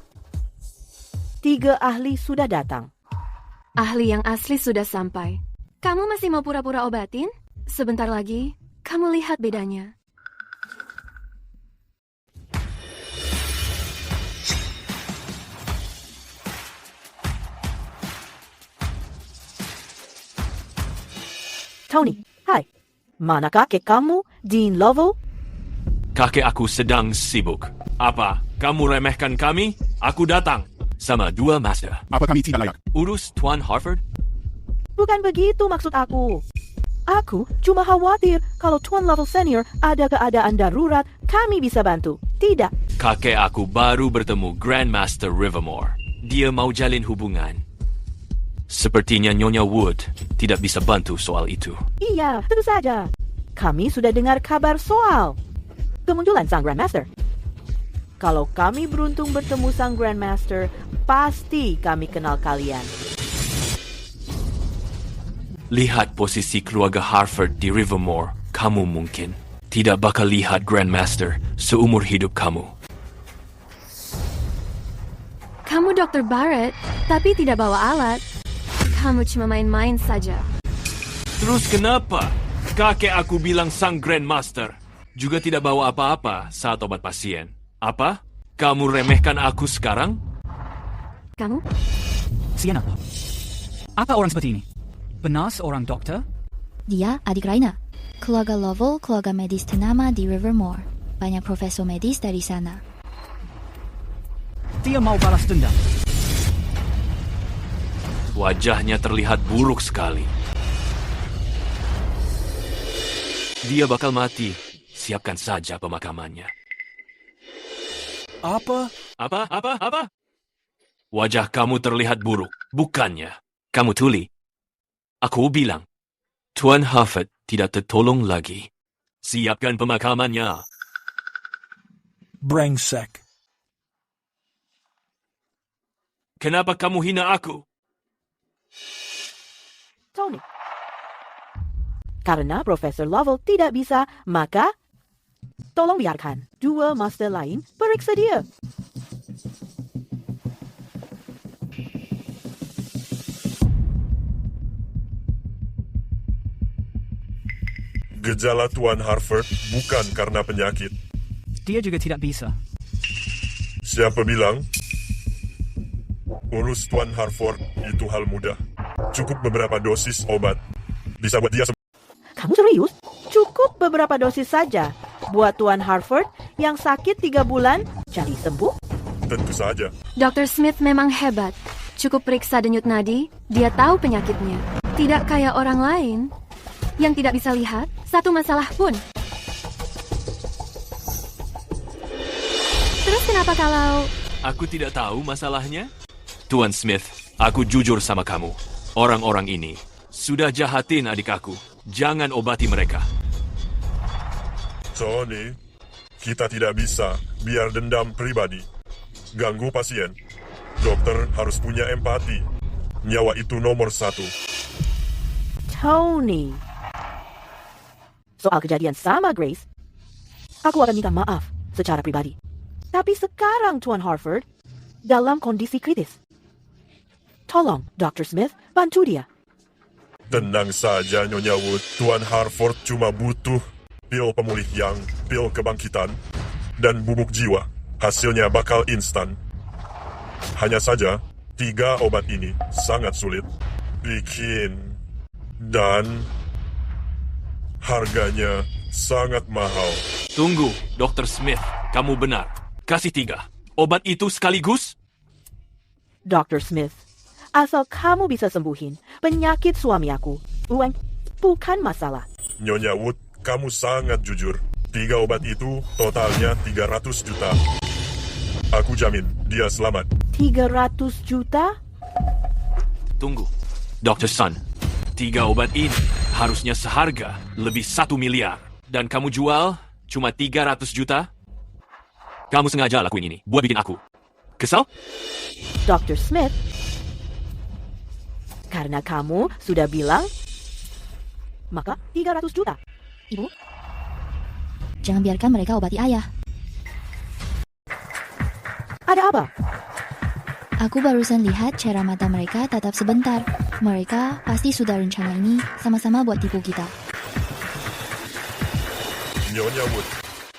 3 ahli sudah datang. ahli yang asli sudah sampai. Kamu masih mau pura-pura obatin? Sebentar lagi, kamu lihat bedanya. Tony, hai. Mana kakek kamu, Dean Lovell? Kakek aku sedang sibuk. Apa? Kamu remehkan kami? Aku datang. Sama dua master. Apa kami tidak layak? Urus Tuan Harford? Bukan begitu maksud aku. Aku cuma khawatir kalau Tuan Lovell Senior ada keadaan darurat, kami bisa bantu. Tidak. Kakek aku baru bertemu Grandmaster Rivermore. Dia mau jalin hubungan. Sepertinya Nyonya Wood tidak bisa bantu soal itu. Iya, tentu saja. Kami sudah dengar kabar soal kemunculan Sang Grandmaster. Kalau kami beruntung bertemu Sang Grandmaster, pasti kami kenal kalian. Lihat posisi keluarga Harford di Rivermore, kamu mungkin tidak bakal lihat Grandmaster seumur hidup kamu. Kamu Dr. Barrett, tapi tidak bawa alat. Kamu cuma main-main saja. Terus kenapa? Kakek aku bilang Sang Grandmaster juga tidak bawa apa-apa saat obat pasien. Apa? Kamu remehkan aku sekarang? Kamu? Sienna, apa orang seperti ini? Benar seorang dokter? Dia adik Raina. Keluarga Lovell, keluarga medis ternama di Rivermore. Banyak profesor medis dari sana. Dia mau balas dendam. Wajahnya terlihat buruk sekali. Dia bakal mati. Siapkan saja pemakamannya. Apa? Apa? Wajah kamu terlihat buruk. Bukannya kamu tuli. Aku bilang, Tuan Harford tidak tertolong lagi. Siapkan pemakamannya. Brengsek. Kenapa kamu hina aku? Tony. Karena Profesor Lovell tidak bisa, maka tolong biarkan dua master lain periksa dia. Gejala Tuan Harford bukan karena penyakit. Dia juga tidak bisa. Siapa bilang? Urus Tuan Harford itu hal mudah. Cukup beberapa dosis obat. Bisa buat dia sembuh. Kamu serius? Cukup beberapa dosis saja. Buat Tuan Harford yang sakit 3 bulan jadi sembuh? Tentu saja. Dr. Smith memang hebat. Cukup periksa denyut nadi, dia tahu penyakitnya. Tidak kayak orang lain yang tidak bisa lihat satu masalah pun. Terus kenapa kalau... Aku tidak tahu masalahnya. Tuan Smith, aku jujur sama kamu. Orang-orang ini sudah jahatin adik aku. Jangan obati mereka. Tony, kita tidak bisa biar dendam pribadi. Ganggu pasien. Dokter harus punya empati. Nyawa itu nomor 1. Tony. Soal kejadian sama Grace, aku akan minta maaf secara pribadi. Tapi sekarang Tuan Harford dalam kondisi kritis. Tolong, Dr. Smith, bantu dia. Tenang saja, Nyonya Wood. Tuan Harford cuma butuh pil pemulih yang, pil kebangkitan, dan bubuk jiwa. Hasilnya bakal instan. Hanya saja, 3 obat ini sangat sulit bikin. Dan harganya sangat mahal. Tunggu, Dr. Smith. Kamu benar. Kasih 3. Obat itu sekaligus? Dr. Smith, asal kamu bisa sembuhin penyakit suami aku, uang bukan masalah. Nyonya Wood, kamu sangat jujur. 3 obat itu totalnya 300 juta. Aku jamin dia selamat. 300 juta? Tunggu, Dr. Sun. 3 obat ini harusnya seharga lebih 1 miliar. Dan kamu jual cuma 300 juta? Kamu sengaja lakuin ini buat bikin aku kesal? Dr. Smith, karena kamu sudah bilang, maka 300 juta. Ibu, jangan biarkan mereka obati ayah. Ada apa? Aku barusan lihat cara mata mereka tatap sebentar. Mereka pasti sudah rencana ini sama-sama buat tipu kita. Nyonya Wood,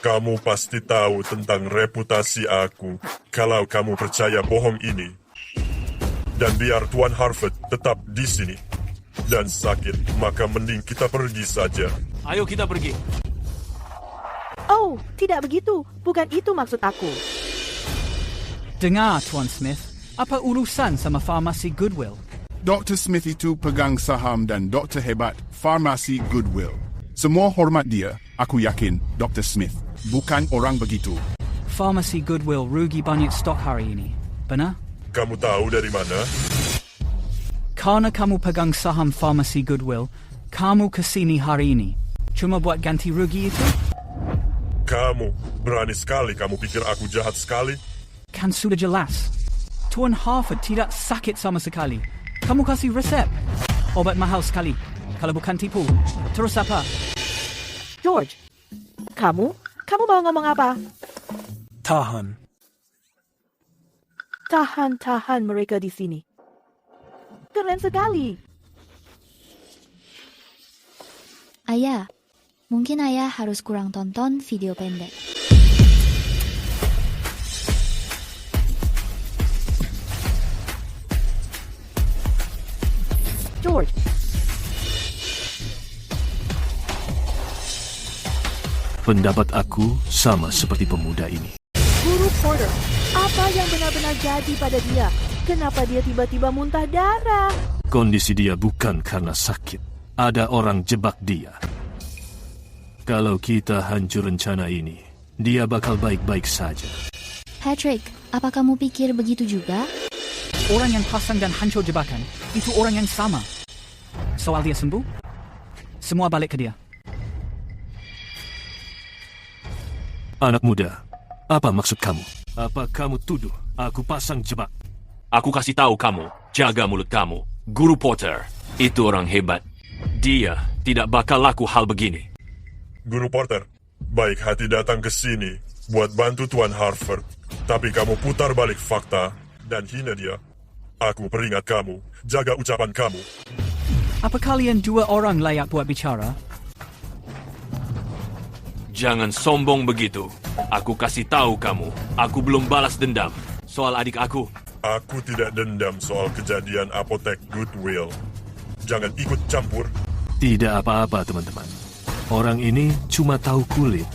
kamu pasti tahu tentang reputasi aku kalau kamu percaya bohong ini. Dan biar Tuan Harford tetap di sini dan sakit, maka mending kita pergi saja. Ayo kita pergi. Oh, tidak begitu. Bukan itu maksud aku. Dengar, Tuan Smith. Apa urusan sama farmasi Goodwill? Dr. Smith itu pegang saham dan doktor hebat farmasi Goodwill. Semua hormat dia, aku yakin Dr. Smith bukan orang begitu. Farmasi Goodwill rugi banyak stok hari ini. Benar? Kamu tahu dari mana? Karena kamu pegang saham farmasi Goodwill, kamu kesini hari ini. Cuma buat ganti rugi itu? Kamu berani sekali, kamu pikir aku jahat sekali? Kan sudah jelas. Tuan Harford tidak sakit sama sekali. Kamu kasih resep. Obat mahal sekali. Kalau bukan tipu. Terus apa? George, kamu mau ngomong apa? Tahan. Tahan mereka di sini. Keren sekali. Ayah, mungkin ayah harus kurang tonton video pendek. George. Pendapat aku sama seperti pemuda ini. Guru Porter, apa yang benar-benar jadi pada dia? Kenapa dia tiba-tiba muntah darah? Kondisi dia bukan karena sakit. Ada orang jebak dia. Kalau kita hancur rencana ini, dia bakal baik-baik saja. Patrick, apa kamu pikir begitu juga? Orang yang pasang dan hancur jebakan, itu orang yang sama. Soal dia sembuh, semua balik ke dia. Anak muda, apa maksud kamu? Apa kamu tuduh aku pasang jebak? Aku kasih tahu kamu, jaga mulut kamu. Guru Porter, itu orang hebat. Dia tidak bakal laku hal begini. Guru Porter, baik hati datang ke sini buat bantu Tuan Harford. Tapi kamu putar balik fakta dan hina dia. Aku peringat kamu, jaga ucapan kamu. Apa kalian dua orang layak buat bicara? Jangan sombong begitu. Aku kasih tahu kamu, aku belum balas dendam soal adik aku. Aku tidak dendam soal kejadian apotek Goodwill. Jangan ikut campur. Tidak apa-apa, teman-teman. Orang ini cuma tahu kulit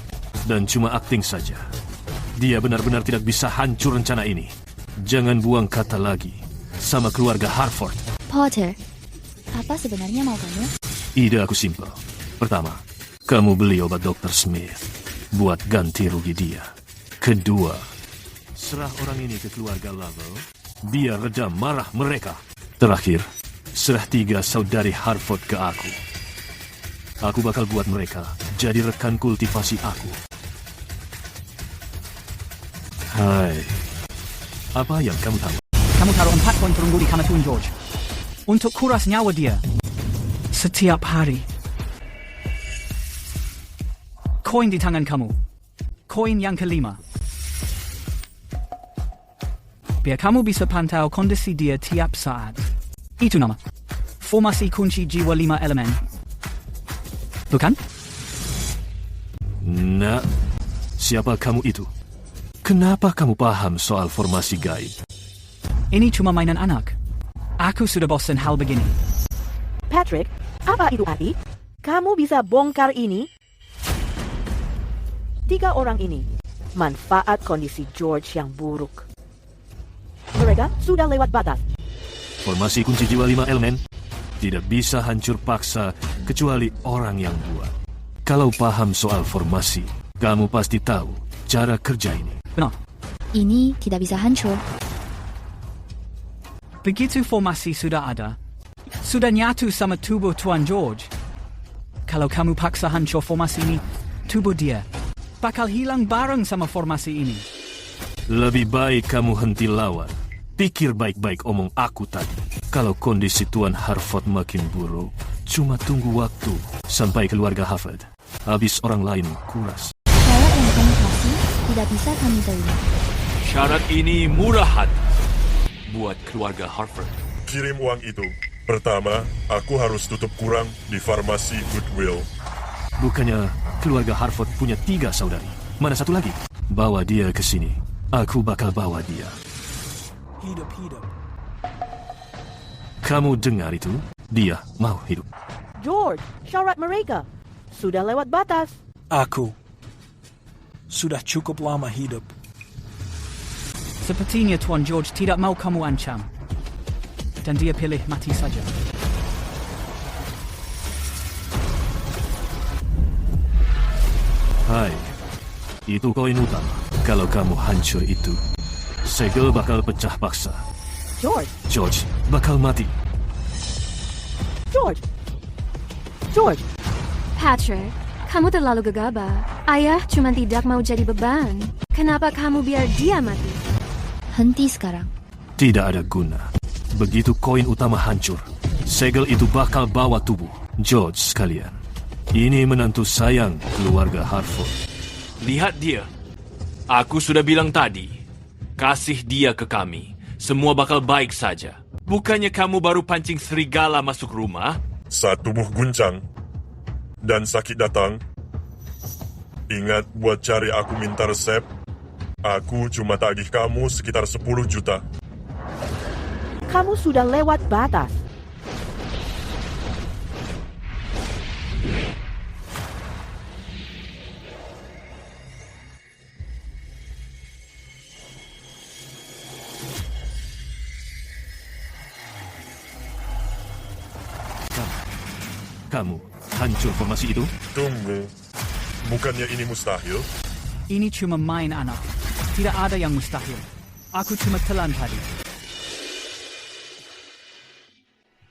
dan cuma akting saja. Dia benar-benar tidak bisa hancur rencana ini. Jangan buang kata lagi sama keluarga Harford. Porter, apa sebenarnya mau kamu? Ide aku simpel. Pertama, kamu beli obat Dr. Smith buat ganti rugi dia. Kedua, serah orang ini ke keluarga Lovell biar reda marah mereka. Terakhir, serah 3 saudari Harford ke aku. Aku bakal buat mereka jadi rekan kultivasi aku. Hai, apa yang kamu tahu? Kamu taruh 4 koin perunggu di kamar Tuan George. Untuk kuras nyawa dia. Setiap hari. Koin di tangan kamu. Koin yang kelima. Biar kamu bisa pantau kondisi dia tiap saat. Itu nama. Formasi kunci jiwa 5 elemen. Bukan? Nah, siapa kamu itu? Kenapa kamu paham soal formasi gaib? Ini cuma mainan anak. Aku sudah bosan hal begini. Patrick, apa itu arti? Kamu bisa bongkar ini? 3 orang ini manfaat kondisi George yang buruk. Mereka sudah lewat batas. Formasi kunci jiwa 5 elemen tidak bisa hancur paksa kecuali orang yang buat. Kalau paham soal formasi, kamu pasti tahu cara kerja ini. Benar. Ini tidak bisa hancur. Begitu formasi sudah ada, sudah nyatu sama tubuh Tuan George. Kalau kamu paksa hancur formasi ini, tubuh dia bakal hilang bareng sama formasi ini. Lebih baik kamu henti lawan. Pikir baik-baik omong aku tadi. Kalau kondisi Tuan Harford makin buruk, cuma tunggu waktu sampai keluarga Harford. Habis orang lain kuras. Syarat yang kamu kasih tidak bisa kami terima. Syarat ini murah hati. buat keluarga Harford. Kirim uang itu. Pertama, aku harus tutup kurang di farmasi Goodwill. Bukannya keluarga Harford punya 3 saudari? Mana satu lagi? Bawa dia ke sini. Aku bakal bawa dia. Hidup. Kamu dengar itu? Dia mau hidup. George, syarat mereka sudah lewat batas. Aku sudah cukup lama hidup. Sepertinya Tuan George tidak mau kamu ancam. Dan dia pilih mati saja. Hai, itu koin utama. Kalau kamu hancur itu, segel bakal pecah paksa. George bakal mati. George. Patrick, kamu terlalu gegabah. Ayah cuma tidak mau jadi beban. Kenapa kamu biar dia mati? Henti sekarang. Tidak ada guna. Begitu koin utama hancur, segel itu bakal bawa tubuh. George sekalian, ini menantu sayang keluarga Harford. Lihat dia. Aku sudah bilang tadi, kasih dia ke kami. Semua bakal baik saja. Bukannya kamu baru pancing serigala masuk rumah? Saat tubuh guncang dan sakit datang, ingat buat cari aku minta resep. Aku cuma tagih kamu sekitar 10 juta. Kamu sudah lewat batas. Kamu hancur formasi itu? Tunggu, bukannya ini mustahil? Ini cuma main anak. Tidak ada yang mustahil. Aku cuma telan tadi.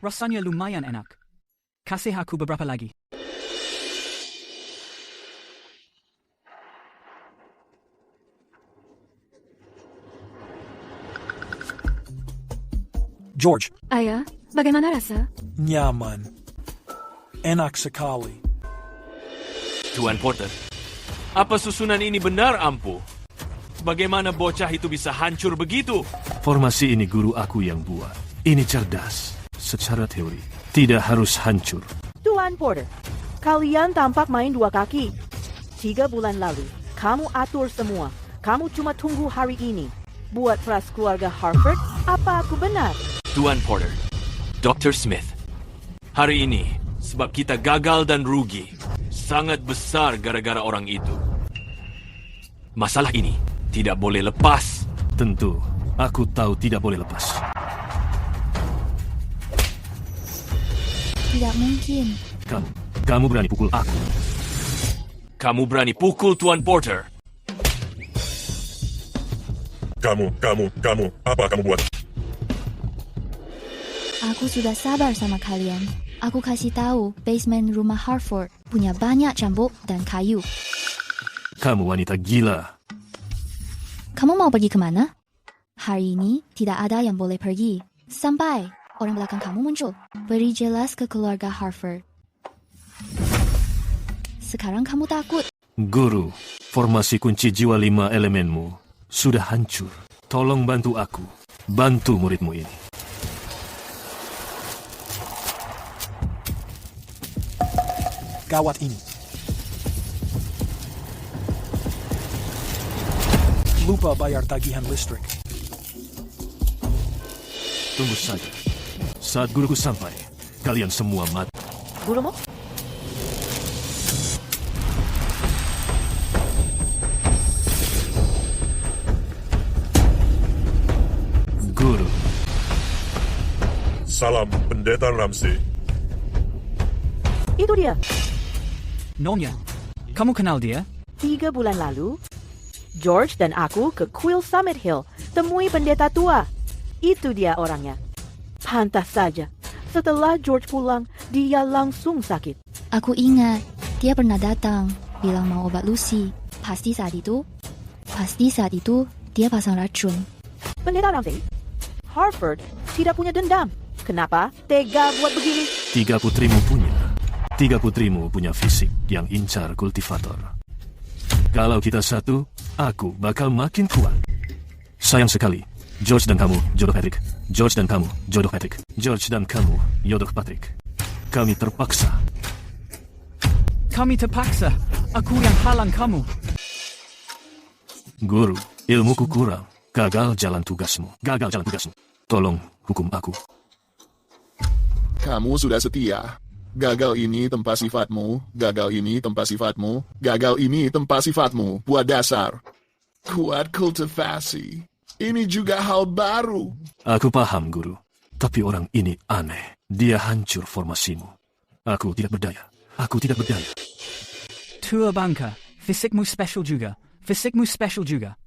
Rasanya lumayan enak. Kasih aku beberapa lagi. George. Ayah, bagaimana rasa? Nyaman. Enak sekali. Tuan Porter, apa susunan ini benar, Ampu? Bagaimana bocah itu bisa hancur begitu? Formasi ini guru aku yang buat. Ini cerdas. Secara teori, tidak harus hancur. Tuan Porter, kalian tampak main 2 kaki. 3 bulan lalu, kamu atur semua. Kamu cuma tunggu hari ini. Buat pras keluarga Harford, apa aku benar? Tuan Porter, Dr. Smith, hari ini, sebab kita gagal dan rugi, sangat besar gara-gara orang itu. Masalah ini tidak boleh lepas. Tentu, aku tahu tidak boleh lepas. Tidak mungkin. Kamu berani pukul aku. Kamu berani pukul Tuan Porter. Kamu, apa kamu buat? Aku sudah sabar sama kalian. Aku kasih tahu, basement rumah Harford punya banyak cambuk dan kayu. Kamu wanita gila. Kamu mau pergi kemana? Hari ini tidak ada yang boleh pergi. Sampai orang belakang kamu muncul. Beri jelas ke keluarga Harford. Sekarang kamu takut. Guru, formasi kunci jiwa 5 elemenmu sudah hancur. Tolong bantu aku. Bantu muridmu ini. Gawat ini. Lupa bayar tagihan listrik. Tunggu saja. Saat guruku sampai, kalian semua mati. Gurumu? Guru. Salam, Pendeta Ramsey. Itu dia. Nyonya, kamu kenal dia? 3 bulan lalu, George dan aku ke Quill Summit Hill, temui pendeta tua. Itu dia orangnya. Pantas saja, setelah George pulang, dia langsung sakit. Aku ingat, dia pernah datang, bilang mau obat Lucy. Pasti saat itu, dia pasang racun. Pendeta Ramsey, Harford tidak punya dendam. Kenapa tega buat begini? 3 putrimu punya fisik yang incar kultivator. Kalau kita satu, aku bakal makin kuat. Sayang sekali, George dan kamu, jodoh Patrick. George dan kamu, jodoh Patrick. George dan kamu, jodoh Patrick. Kami terpaksa. Kami terpaksa. Aku yang halang kamu. Guru, ilmuku kurang. Gagal jalan tugasmu. Tolong hukum aku. Kamu sudah setia. Gagal ini tempat sifatmu. Gagal ini tempat sifatmu. Gagal ini tempat sifatmu. Buat dasar. Kuat kultivasi. Ini juga hal baru. Aku paham, Guru. Tapi orang ini aneh. Dia hancur formasimu. Aku tidak berdaya. Tua bangka. Fisikmu special juga.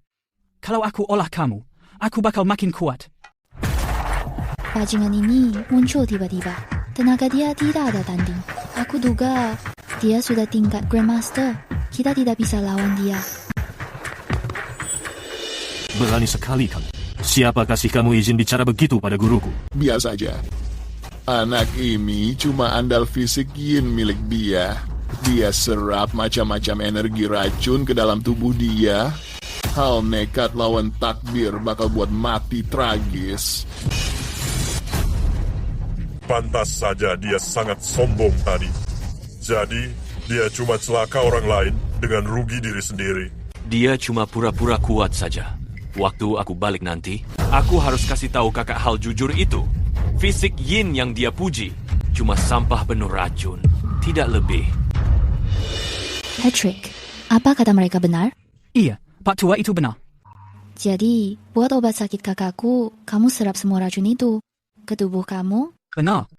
Kalau aku olah kamu, aku bakal makin kuat. Bajingan ini muncul tiba-tiba. Tenaga dia tidak ada tanding. Aku duga dia sudah tingkat Grandmaster. Kita tidak bisa lawan dia. Berani sekali kamu. Siapa kasih kamu izin bicara begitu pada guruku? Biasa saja. Anak ini cuma andal fisik yin milik dia. Dia serap macam-macam energi racun ke dalam tubuh dia. Hal nekat lawan takdir bakal buat mati tragis. Pantas saja dia sangat sombong tadi. Jadi, dia cuma celaka orang lain dengan rugi diri sendiri. Dia cuma pura-pura kuat saja. Waktu aku balik nanti, aku harus kasih tahu kakak hal jujur itu. Fisik yin yang dia puji cuma sampah penuh racun, tidak lebih. Patrick, apa kata mereka benar? Iya, Pak Tua itu benar. Jadi, buat obat sakit kakakku, kamu serap semua racun itu ke tubuh kamu? Benar.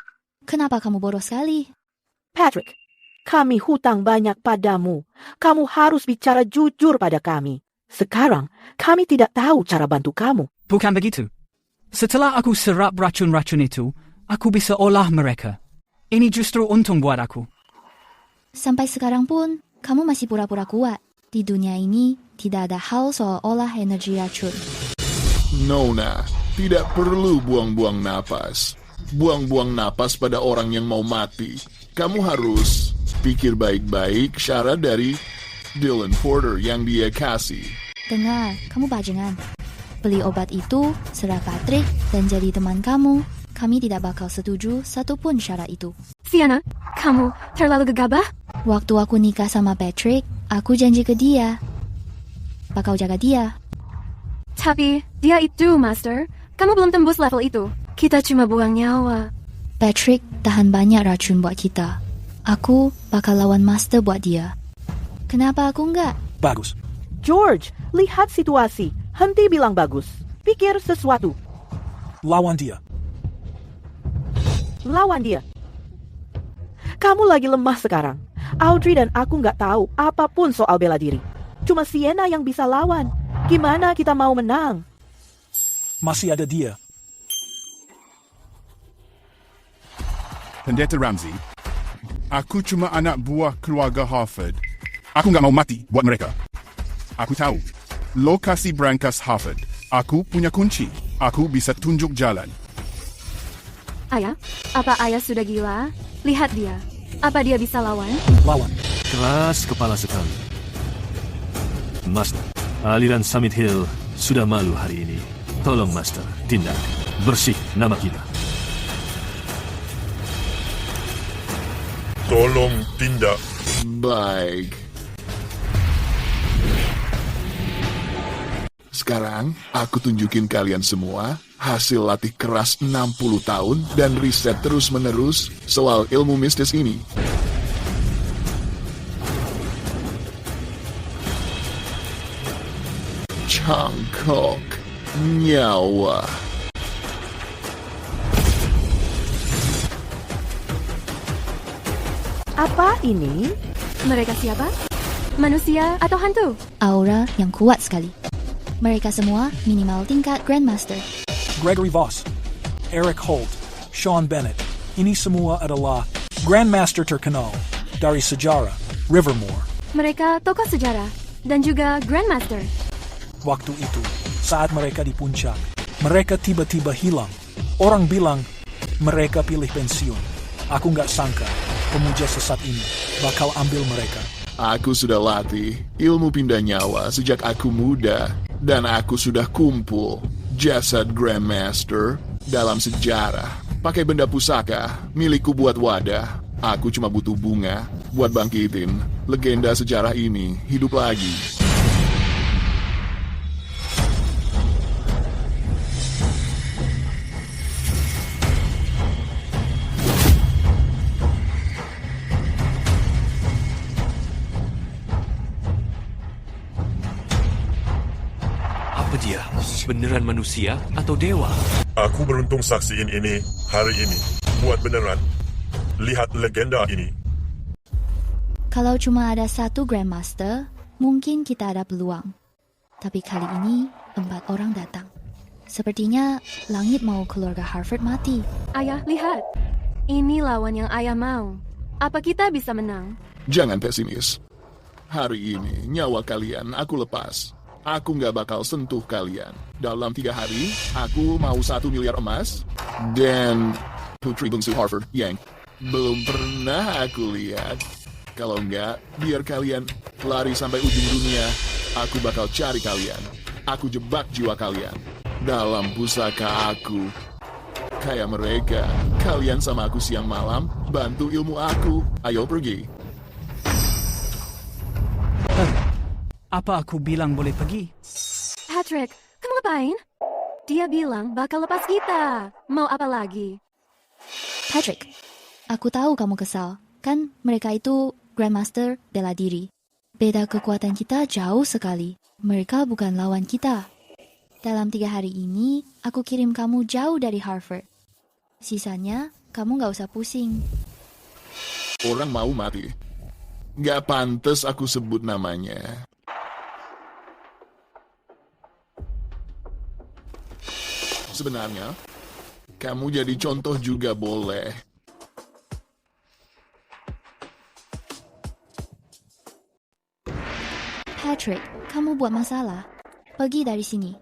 Kenapa kamu bodoh sekali? Patrick, kami hutang banyak padamu. Kamu harus bicara jujur pada kami. Sekarang, kami tidak tahu cara bantu kamu. Bukan begitu. Setelah aku serap racun-racun itu, aku bisa olah mereka. Ini justru untung buat aku. Sampai sekarang pun, kamu masih pura-pura kuat. Di dunia ini, tidak ada hal soal olah energi racun. Nona, tidak perlu buang-buang napas. Buang-buang napas pada orang yang mau mati. Kamu harus pikir baik-baik syarat dari Dylan Porter yang dia kasih. Dengar, kamu bajingan. Beli obat itu, serah Patrick, dan jadi teman kamu. Kami tidak bakal setuju satupun syarat itu. Sienna, kamu terlalu gegabah? Waktu aku nikah sama Patrick, aku janji ke dia. Bakal jaga dia. Tapi, dia itu, Master. Kamu belum tembus level itu. Kita cuma buang nyawa. Patrick tahan banyak racun buat kita. Aku bakal lawan Master buat dia. Kenapa aku enggak? Bagus. George, lihat situasi. Henti bilang bagus. Pikir sesuatu. Lawan dia. Kamu lagi lemah sekarang. Audrey dan aku nggak tahu apapun soal bela diri. Cuma Sienna yang bisa lawan. Gimana kita mau menang? Masih ada dia. Pendeta Ramsey, aku cuma anak buah keluarga Harford. Aku nggak mau mati buat mereka. Aku tahu. Lokasi brankas Harford. Aku punya kunci. Aku bisa tunjuk jalan. Ayah, apa ayah sudah gila? Lihat dia. Apa dia bisa lawan? Lawan. Keras kepala sekali. Master, aliran Summit Hill sudah malu hari ini. Tolong Master, tindak. Bersih nama kita. Tolong tindak. Baik. Sekarang, aku tunjukin kalian semua hasil latih keras 60 tahun dan riset terus-menerus soal ilmu mistis ini. Cangkok nyawa. Apa ini? Mereka siapa? Manusia atau hantu? Aura yang kuat sekali. Mereka semua minimal tingkat Grandmaster. Gregory Voss, Eric Holt, Sean Bennett. Ini semua adalah Grandmaster terkenal dari sejarah Rivermore. Mereka tokoh sejarah dan juga Grandmaster. Waktu itu, saat mereka di puncak, mereka tiba-tiba hilang. Orang bilang mereka pilih pensiun. Aku nggak sangka pemuja sesat ini bakal ambil mereka. Aku sudah latih ilmu pindah nyawa sejak aku muda. Dan aku sudah kumpul Jasad Grandmaster dalam sejarah. Pakai benda pusaka, milikku buat wadah. Aku cuma butuh bunga buat bangkitin legenda sejarah ini hidup lagi. Apa dia? Beneran manusia atau dewa? Aku beruntung saksiin ini hari ini. Buat beneran. Lihat legenda ini. Kalau cuma ada satu Grandmaster, mungkin kita ada peluang. Tapi kali ini 4 orang datang. Sepertinya langit mau keluarga Harford mati. Ayah, lihat. Ini lawan yang ayah mau. Apa kita bisa menang? Jangan pesimis. Hari ini nyawa kalian aku lepas. Aku nggak bakal sentuh kalian. Dalam 3 hari, aku mau 1 miliar emas. Dan Putri Bungsu Harford yang belum pernah aku lihat. Kalau enggak, biar kalian lari sampai ujung dunia. Aku bakal cari kalian. Aku jebak jiwa kalian dalam pusaka aku. Kayak mereka, kalian sama aku siang malam, bantu ilmu aku. Ayo pergi. Apa aku bilang boleh pergi? Patrick, kamu ngapain? Dia bilang bakal lepas kita. Mau apa lagi? Patrick, aku tahu kamu kesal. Kan mereka itu Grandmaster bela diri. Beda kekuatan kita jauh sekali. Mereka bukan lawan kita. Dalam 3 hari ini, aku kirim kamu jauh dari Harford. Sisanya, kamu gak usah pusing. Orang mau mati. Gak pantas aku sebut namanya. Sebenarnya, kamu jadi contoh juga boleh. Patrick, kamu buat masalah. Pergi dari sini.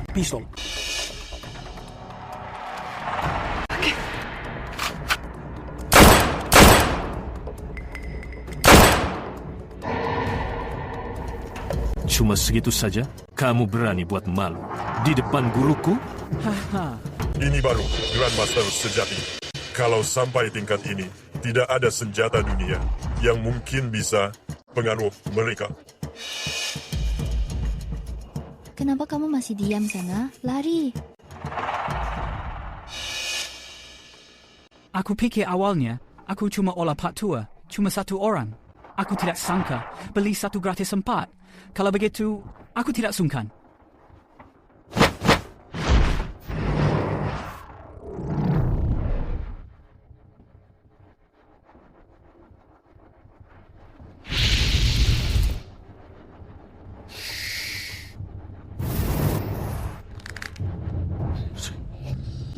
Pistol. Cuma segitu saja? Kamu berani buat malu di depan guruku? Ini baru Grandmaster sejati. Kalau sampai tingkat ini, tidak ada senjata dunia yang mungkin bisa pengaruh mereka. Kenapa kamu masih diam sana? Lari. Aku pikir awalnya, aku cuma olah part tua, cuma 1 orang. Aku tidak sangka beli 1 gratis 4. Kalau begitu, aku tidak sungkan.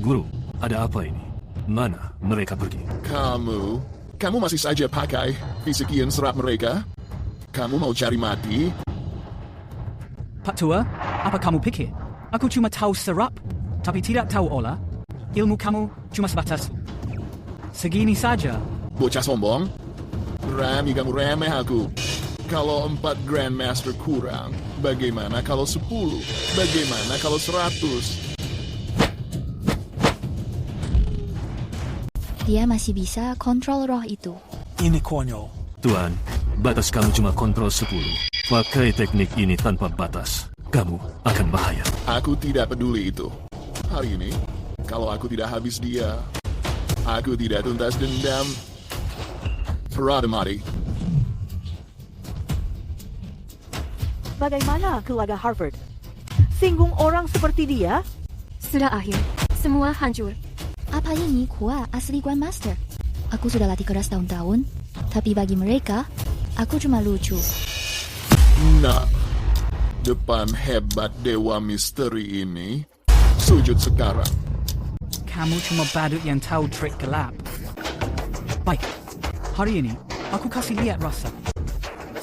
Guru, ada apa ini? Mana mereka pergi? Kamu masih saja pakai fisikian serap mereka? Kamu mau cari mati? Pak Tua, apa kamu pikir? Aku cuma tahu serap, tapi tidak tahu olah. Ilmu kamu cuma sebatas segini saja. Bocah sombong. Berani kamu remeh aku. Kalau 4 Grandmaster kurang, bagaimana kalau 10? Bagaimana kalau 100? Dia masih bisa kontrol roh itu. Ini konyol. Tuan, batas kamu cuma kontrol 10. Pakai teknik ini tanpa batas. Kamu akan bahaya. Aku tidak peduli itu. Hari ini, kalau aku tidak habis dia, aku tidak tuntas dendam. Perada mati. Bagaimana keluarga Harford? Singgung orang seperti dia? Sudah akhir. Semua hancur. Apa ini kuah asli Grandmaster? Aku sudah latih keras tahun-tahun, tapi bagi mereka, aku cuma lucu. Nah, depan hebat dewa misteri ini, sujud sekarang. Kamu cuma badut yang tahu trik gelap. Baik, hari ini aku kasih lihat rasa.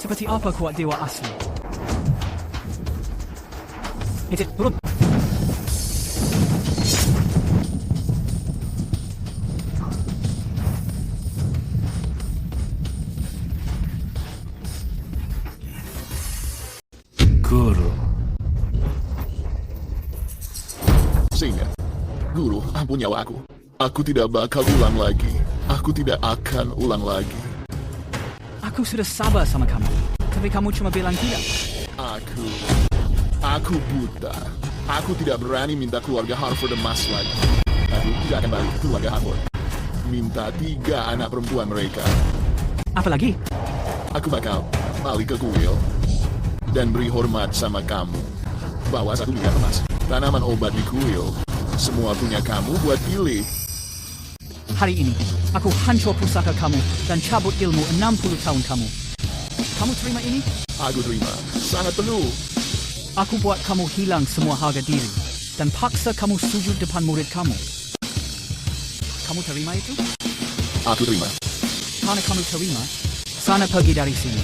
Seperti apa kuat dewa asli. Hit it, turun. pun nyawa aku. Aku tidak bakal ulang lagi. Aku tidak akan ulang lagi. Aku sudah sabar sama kamu, tapi kamu cuma bilang tidak. Aku buta. Aku tidak berani minta keluarga Harford emas lagi. Aku tidak akan balik ke keluarga Harford. Minta 3 anak perempuan mereka. Apalagi? Aku bakal balik ke kuil dan beri hormat sama kamu. Bawa 1 miliar emas, tanaman obat di kuil. Semua punya kamu buat pilih. Hari ini, aku hancur pusaka kamu dan cabut ilmu 60 tahun kamu. Kamu terima ini? Aku terima. Sangat penuh. Aku buat kamu hilang semua harga diri dan paksa kamu sujud depan murid kamu. Kamu terima itu? Aku terima. Karena kamu terima, sana pergi dari sini.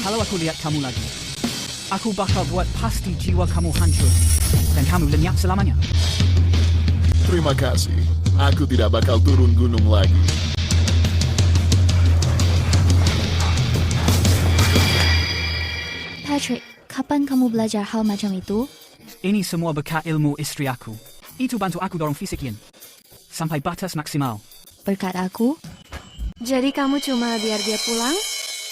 Kalau aku lihat kamu lagi, aku bakal buat pasti jiwa kamu hancur dan kamu lenyap selamanya. Terima kasih. Aku tidak bakal turun gunung lagi. Patrick, kapan kamu belajar hal macam itu? Ini semua berkat ilmu istri aku. Itu bantu aku dorong fisik Yin sampai batas maksimal. Berkat aku? Jadi kamu cuma biar dia pulang?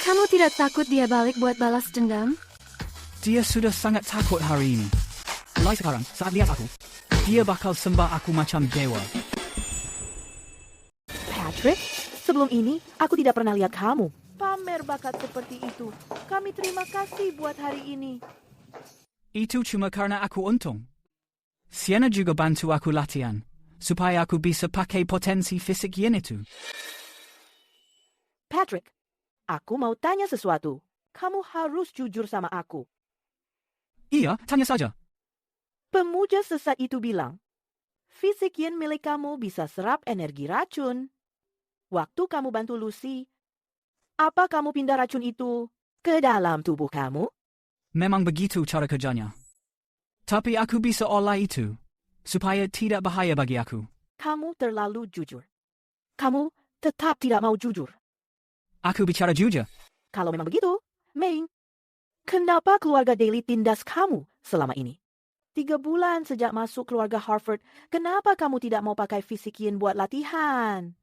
Kamu tidak takut dia balik buat balas dendam? Dia sudah sangat takut hari ini. Mulai sekarang, saat lihat aku, dia bakal sembah aku macam dewa. Patrick, sebelum ini aku tidak pernah lihat kamu pamer bakat seperti itu. Kami terima kasih buat hari ini. Itu cuma karena aku untung. Sienna juga bantu aku latihan, supaya aku bisa pakai potensi fisik Yin itu. Patrick, aku mau tanya sesuatu. Kamu harus jujur sama aku. Iya, tanya saja. Pemuja sesat itu bilang, fisik Yin milik kamu bisa serap energi racun. Waktu kamu bantu Lucy, apa kamu pindah racun itu ke dalam tubuh kamu? Memang begitu cara kerjanya. Tapi aku bisa olah itu, supaya tidak bahaya bagi aku. Kamu terlalu jujur. Kamu tetap tidak mau jujur. Aku bicara jujur. Kalau memang begitu, Ming, kenapa keluarga Daly tindas kamu selama ini? 3 bulan sejak masuk keluarga Harford, kenapa kamu tidak mau pakai fisik Yin buat latihan?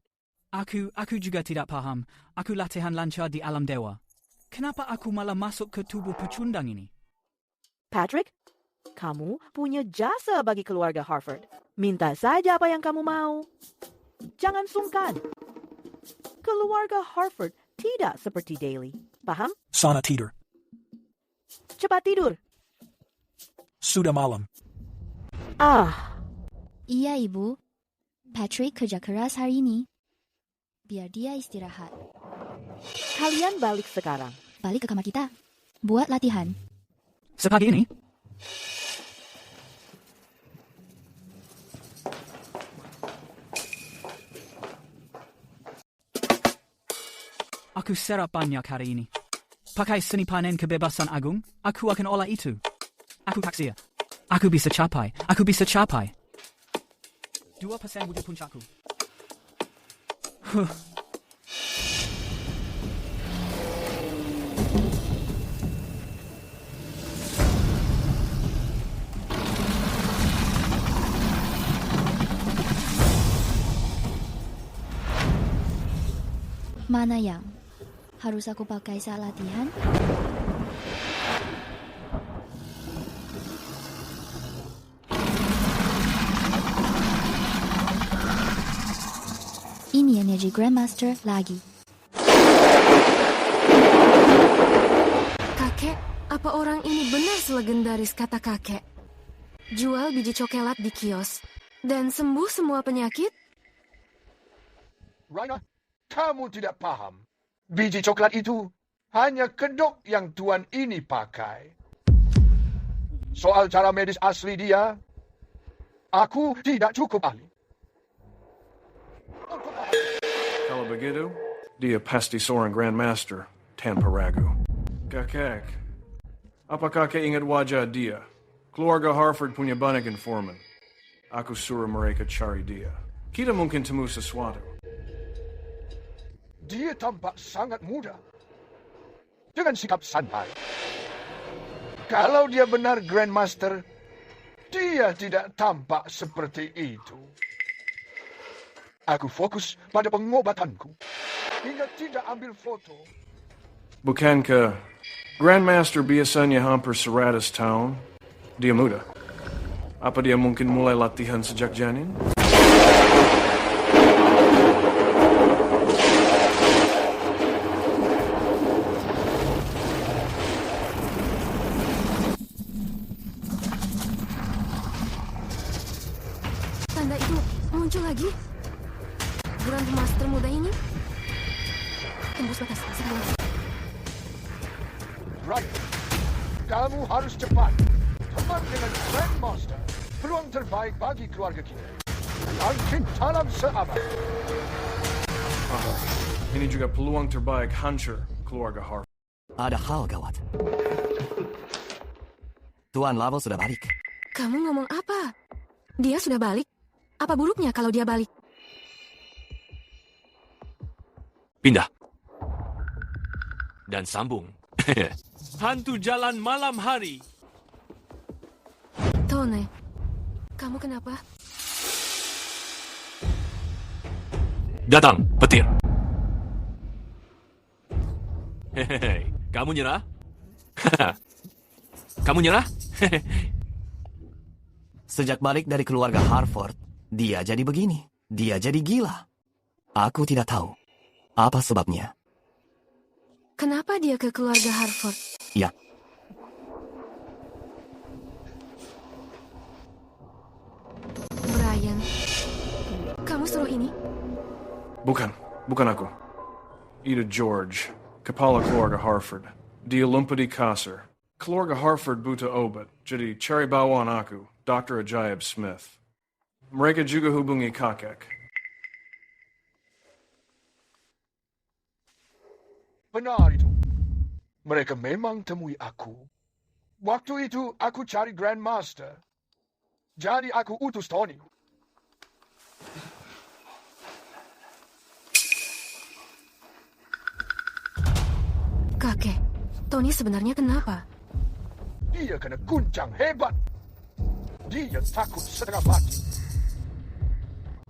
Aku juga tidak paham. Aku latihan lancar di alam dewa. Kenapa aku malah masuk ke tubuh pecundang ini? Patrick, kamu punya jasa bagi keluarga Harford. Minta saja apa yang kamu mau. Jangan sungkan. Keluarga Harford tidak seperti Daly. Paham? Sana tidur. Cepat tidur. Sudah malam. Iya, Ibu. Patrick kerja keras hari ini. Biar dia istirahat. Kalian balik sekarang. Balik ke kamar kita. Buat latihan. Sepagi ini? Aku serap banyak hari ini. Pakai seni panen kebebasan agung, aku akan olah itu. Aku taksir. Aku bisa capai. 2% wujud puncakku. Mana yang harus aku pakai saat latihan? Ini energi Grandmaster lagi. Kakek, apa orang ini benar selegendaris kata kakek? Jual biji coklat di kios dan sembuh semua penyakit? Raina, kamu tidak paham. Biji coklat itu hanya kedok yang tuan ini pakai. Soal cara medis asli dia, aku tidak cukup ahli. Kalau begitu, dia pasti seorang Grandmaster tanpa ragu. Kakek, apa kakek ingat wajah dia? Keluarga Harford punya banyak informan. Aku suruh mereka cari dia. Kita mungkin temu sesuatu. Dia tampak sangat muda. Dengan sikap santai. Kalau dia benar Grandmaster, dia tidak tampak seperti itu. Aku fokus pada pengobatanku. Hingga tidak ambil foto. Bukankah Grandmaster biasanya hampir 100 tahun? Dia muda. Apa dia mungkin mulai latihan sejak janin? Tanda itu muncul lagi. Grandmaster muda ini tembus batas sebelum. Right. Kamu harus cepat. Teman dengan Grandmaster. Peluang terbaik bagi keluarga kita. Angkin salam seabad. Ini juga peluang terbaik hancur keluarga Harford. Ada hal gawat. Tuan Lovell sudah balik. Kamu ngomong apa? Dia sudah balik? Apa buruknya kalau dia balik? Pindah. Dan sambung. Hantu jalan malam hari. Tone, kamu kenapa? Datang, petir. Hehehe, kamu nyerah? Kamu nyerah? Sejak balik dari keluarga Harford, dia jadi begini. Dia jadi gila. Aku tidak tahu. Apa sebabnya? Kenapa dia ke keluarga Harford? Ya. Brian, kamu suruh ini? Bukan aku. Ida George, kepala keluarga Harford. Dia lumpadi kasar. Keluarga Harford butuh obat, jadi cari bawaan aku, Dr. Ajaib Smith. Mereka juga hubungi kakek. Benar itu. Mereka memang temui aku. Waktu itu aku cari Grandmaster. Jadi aku utus Tony. Kakek, Tony sebenarnya kenapa? Dia kena guncang hebat. Dia takut setengah mati.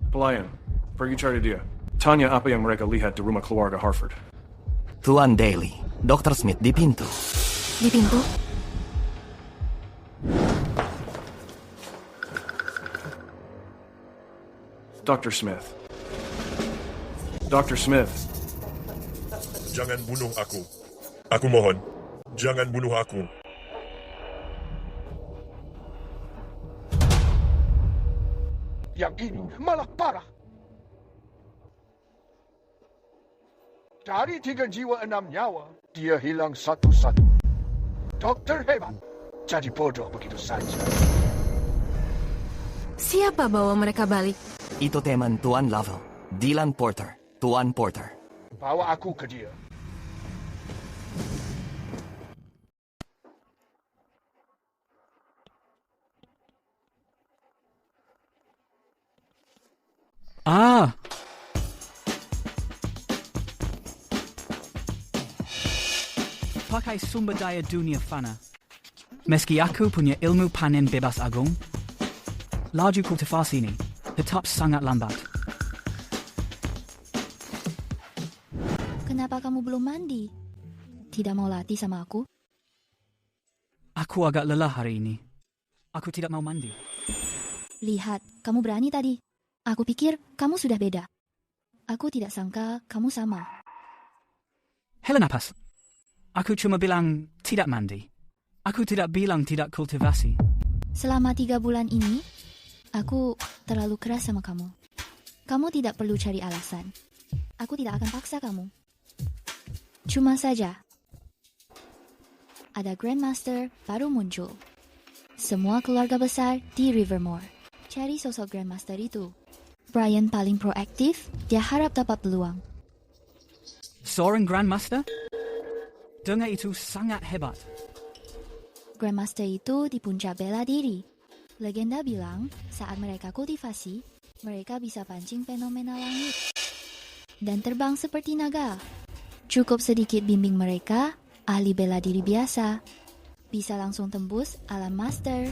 Pelayan, pergi cari dia. Tanya apa yang mereka lihat di rumah keluarga Harford. Tuan Daly, Dr. Smith di pintu. Di pintu? Dr. Smith. Dr. Smith. Jangan bunuh aku. Aku mohon. Jangan bunuh aku. Yang ini malah parah. Dari 3 jiwa 6 nyawa, dia hilang satu-satu. Dokter hebat, jadi bodoh begitu saja. Siapa bawa mereka balik? Itu teman Tuan Lovell, Dylan Porter. Tuan Porter. Bawa aku ke dia. Pakai sumber daya dunia fana. Meski aku punya ilmu panen bebas agung, laju kultivasi ini tetap sangat lambat. Kenapa kamu belum mandi? Tidak mau latih sama aku? Aku agak lelah hari ini. Aku tidak mau mandi. Lihat, kamu berani tadi. Aku pikir kamu sudah beda. Aku tidak sangka kamu sama. Helen napas. Aku cuma bilang tidak mandi. Aku tidak bilang tidak kultivasi. Selama 3 bulan ini, aku terlalu keras sama kamu. Kamu tidak perlu cari alasan. Aku tidak akan paksa kamu. Cuma saja, ada Grandmaster baru muncul. Semua keluarga besar di Rivermore. Cari sosok Grandmaster itu. Brian paling proaktif, dia harap dapat peluang. Seorang Grandmaster? Dengar itu sangat hebat. Grandmaster itu di puncak bela diri. Legenda bilang, saat mereka kultivasi, mereka bisa pancing fenomena langit dan terbang seperti naga. Cukup sedikit bimbing mereka, ahli bela diri biasa bisa langsung tembus alam master.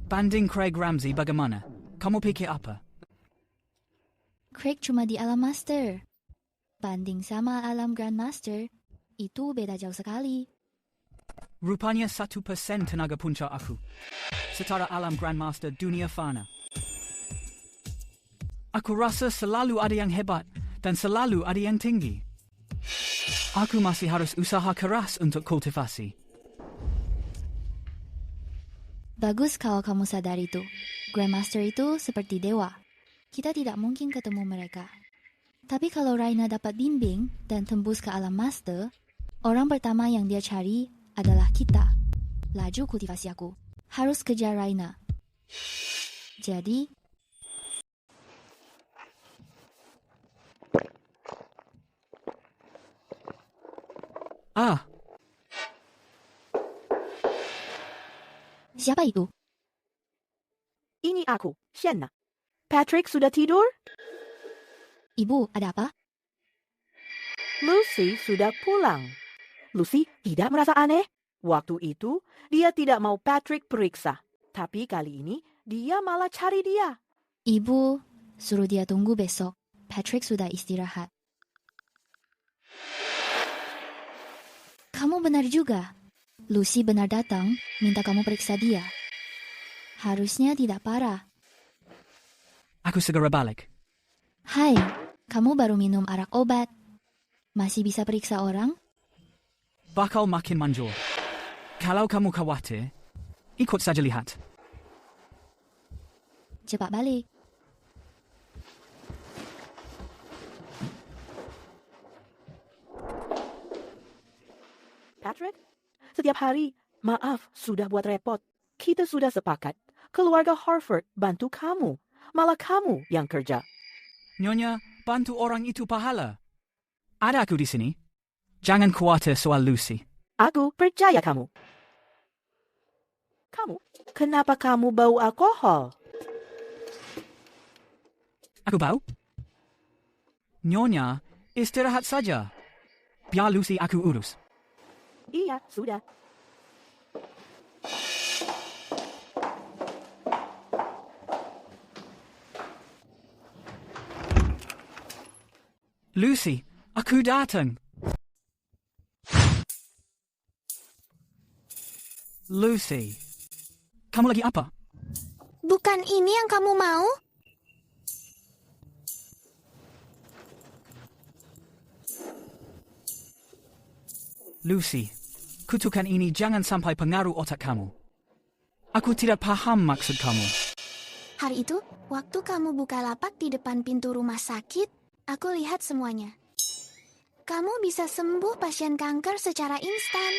Banding Craig Ramsey bagaimana? Kamu pikir apa? Craig cuma di alam master. Banding sama alam Grandmaster, itu beda jauh sekali. Rupanya 1% tenaga punca aku. Setara alam Grandmaster dunia fana. Aku rasa selalu ada yang hebat dan selalu ada yang tinggi. Aku masih harus usaha keras untuk kultivasi. Bagus kalau kamu sadar itu. Grandmaster itu seperti dewa. Kita tidak mungkin ketemu mereka. Tapi kalau Raina dapat bimbing dan tembus ke alam master, orang pertama yang dia cari adalah kita. Laju kultivasi aku. Harus kejar Raina. Jadi, siapa itu? Ini aku, Shenna. Patrick sudah tidur? Ibu, ada apa? Lucy sudah pulang. Lucy tidak merasa aneh. Waktu itu, dia tidak mau Patrick periksa. Tapi kali ini, dia malah cari dia. Ibu, suruh dia tunggu besok. Patrick sudah istirahat. Kamu benar juga. Lucy benar datang, minta kamu periksa dia. Harusnya tidak parah. Aku segera balik. Hai, kamu baru minum arak obat. Masih bisa periksa orang? Bakal makin manjur. Kalau kamu khawatir, ikut saja lihat. Cepat balik. Patrick, setiap hari, maaf sudah buat repot. Kita sudah sepakat. Keluarga Harford bantu kamu. Malah kamu yang kerja. Nyonya, bantu orang itu pahala. Ada aku di sini. Jangan khawatir soal Lucy. Aku percaya kamu. Kamu, kenapa kamu bau alkohol? Aku bau? Nyonya, istirahat saja. Biar Lucy aku urus. Iya, sudah. Lucy, aku datang. Lucy, kamu lagi apa? Bukan ini yang kamu mau? Lucy, kutukan ini jangan sampai pengaruh otak kamu. Aku tidak paham maksud kamu. Hari itu, waktu kamu buka lapak di depan pintu rumah sakit, aku lihat semuanya. Kamu bisa sembuh pasien kanker secara instan,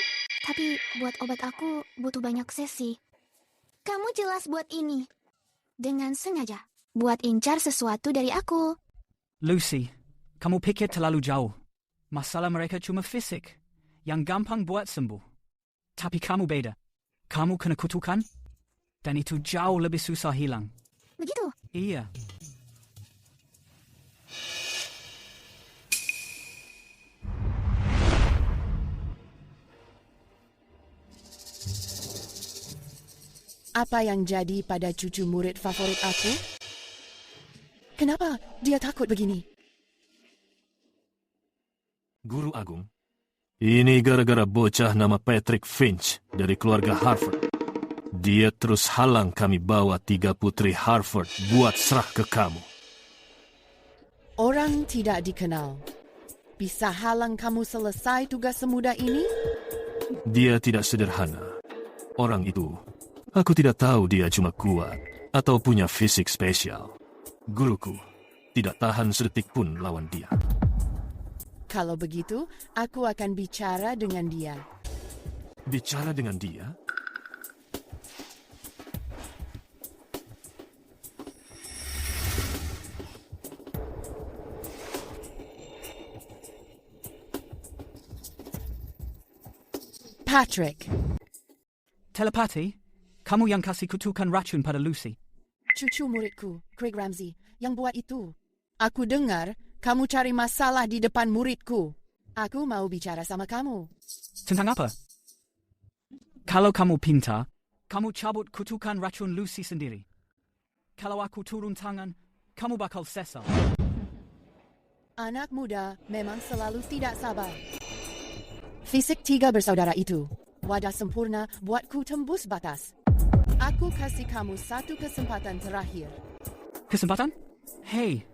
tapi buat obat aku butuh banyak sesi. Kamu jelas buat ini. Dengan sengaja, buat incar sesuatu dari aku. Lucy, kamu pikir terlalu jauh. Masalah mereka cuma fisik, yang gampang buat sembuh. Tapi kamu beda. Kamu kena kutukan, dan itu jauh lebih susah hilang. Begitu? Iya. Apa yang jadi pada cucu murid favorit aku? Kenapa dia takut begini? Guru Agung, ini gara-gara bocah nama Patrick Finch dari keluarga Harford. Dia terus halang kami bawa 3 putri Harford buat serah ke kamu. Orang tidak dikenal. Bisa halang kamu selesai tugas semudah ini? Dia tidak sederhana. Orang itu, aku tidak tahu dia cuma kuat atau punya fisik spesial. Guruku tidak tahan sedetik pun lawan dia. Kalau begitu, aku akan bicara dengan dia. Bicara dengan dia? Patrick. Telepati, kamu yang kasih kutukan racun pada Lucy. Cucu muridku, Craig Ramsey, yang buat itu. Aku dengar kamu cari masalah di depan muridku. Aku mau bicara sama kamu. Tentang apa? Kalau kamu pintar, kamu cabut kutukan racun Lucy sendiri. Kalau aku turun tangan, kamu bakal sesal. Anak muda memang selalu tidak sabar. Fisik 3 bersaudara itu, wadah sempurna buatku tembus batas. Aku kasih kamu 1 kesempatan terakhir. Kesempatan? Hei,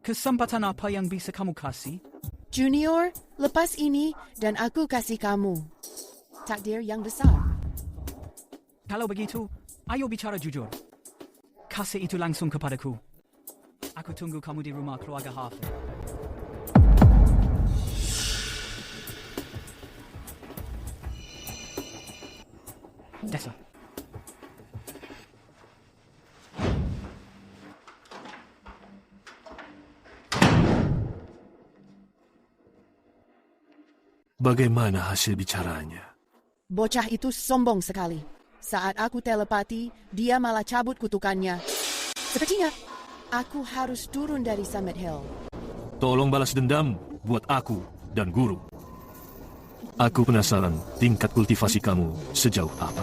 kesempatan apa yang bisa kamu kasih? Junior, lepas ini dan aku kasih kamu takdir yang besar. Kalau begitu, ayo bicara jujur. Kasih itu langsung kepadaku. Aku tunggu kamu di rumah keluarga Harford. Dessa. Bagaimana hasil bicaranya? Bocah itu sombong sekali. Saat aku telepati, dia malah cabut kutukannya. Sepertinya aku harus turun dari Summit Hill. Tolong balas dendam buat aku dan guru. Aku penasaran tingkat kultivasi kamu sejauh apa.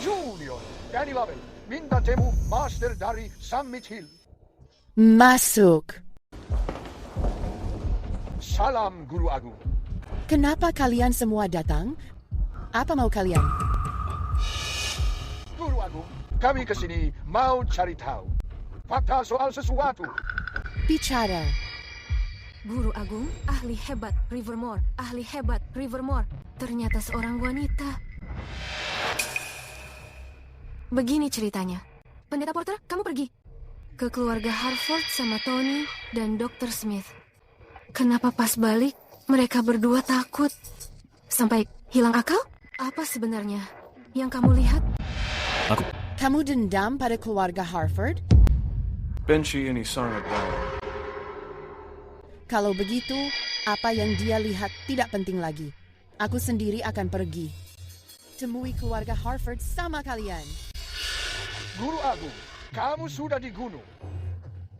Junior, Danny Lovell, minta temu master dari Summit Hill. Masuk. Salam, Guru Agung. Kenapa kalian semua datang? Apa mau kalian? Guru Agung, kami kesini mau cari tahu fakta soal sesuatu. Bicara. Guru Agung, ahli hebat Rivermore, ahli hebat Rivermore. Ternyata seorang wanita. Begini ceritanya. Pendeta Porter, kamu pergi ke keluarga Harford sama Tony dan Dr. Smith. Kenapa pas balik mereka berdua takut? Sampai hilang akal? Apa sebenarnya yang kamu lihat? Kamu dendam pada keluarga Harford? Benci ini sangat dalam. Kalau begitu, apa yang dia lihat tidak penting lagi. Aku sendiri akan pergi. Temui keluarga Harford sama kalian. Guru Agung, kamu sudah di gunung.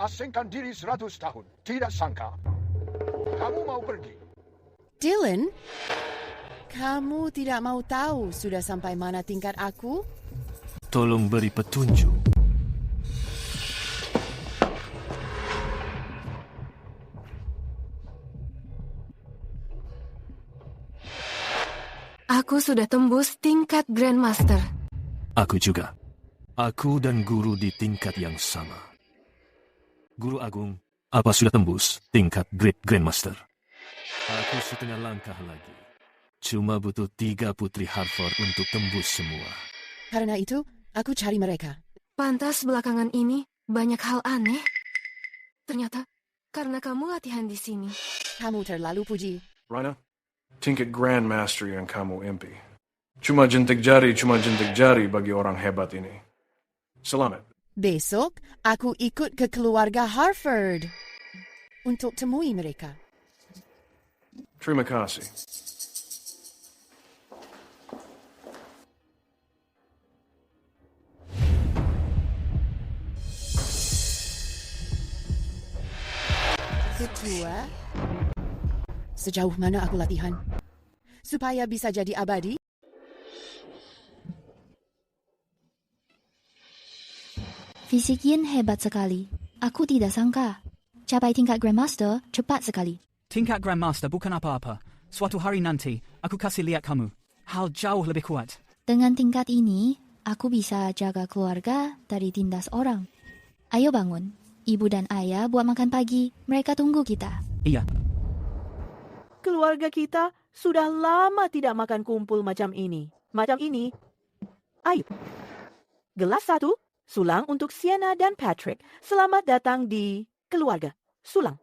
Asingkan diri 100 tahun. Tidak sangka kamu mau pergi. Dylan, kamu tidak mau tahu sudah sampai mana tingkat aku? Tolong beri petunjuk. Aku sudah tembus tingkat Grandmaster. Aku juga. Aku dan guru di tingkat yang sama. Guru Agung, apa sudah tembus tingkat Great Grandmaster? Aku setengah langkah lagi. Cuma butuh 3 putri Harford untuk tembus semua. Karena itu, aku cari mereka. Pantas belakangan ini banyak hal aneh. Ternyata karena kamu latihan di sini. Kamu terlalu puji. Rhina, tingkat Grandmaster yang kamu impi. Cuma jentik jari bagi orang hebat ini. Selamat. Besok, aku ikut ke keluarga Harford untuk temui mereka. Terima kasih. Ketua, sejauh mana aku latihan? Supaya bisa jadi abadi? Fisik Yin hebat sekali. Aku tidak sangka. Capai tingkat Grandmaster cepat sekali. Tingkat Grandmaster bukan apa-apa. Suatu hari nanti, aku kasih lihat kamu. Hal jauh lebih kuat. Dengan tingkat ini, aku bisa jaga keluarga dari tindas orang. Ayo bangun. Ibu dan ayah buat makan pagi. Mereka tunggu kita. Iya. Keluarga kita sudah lama tidak makan kumpul macam ini. Ayo. Gelas 1, sulang untuk Sienna dan Patrick. Selamat datang di keluarga. Sulang.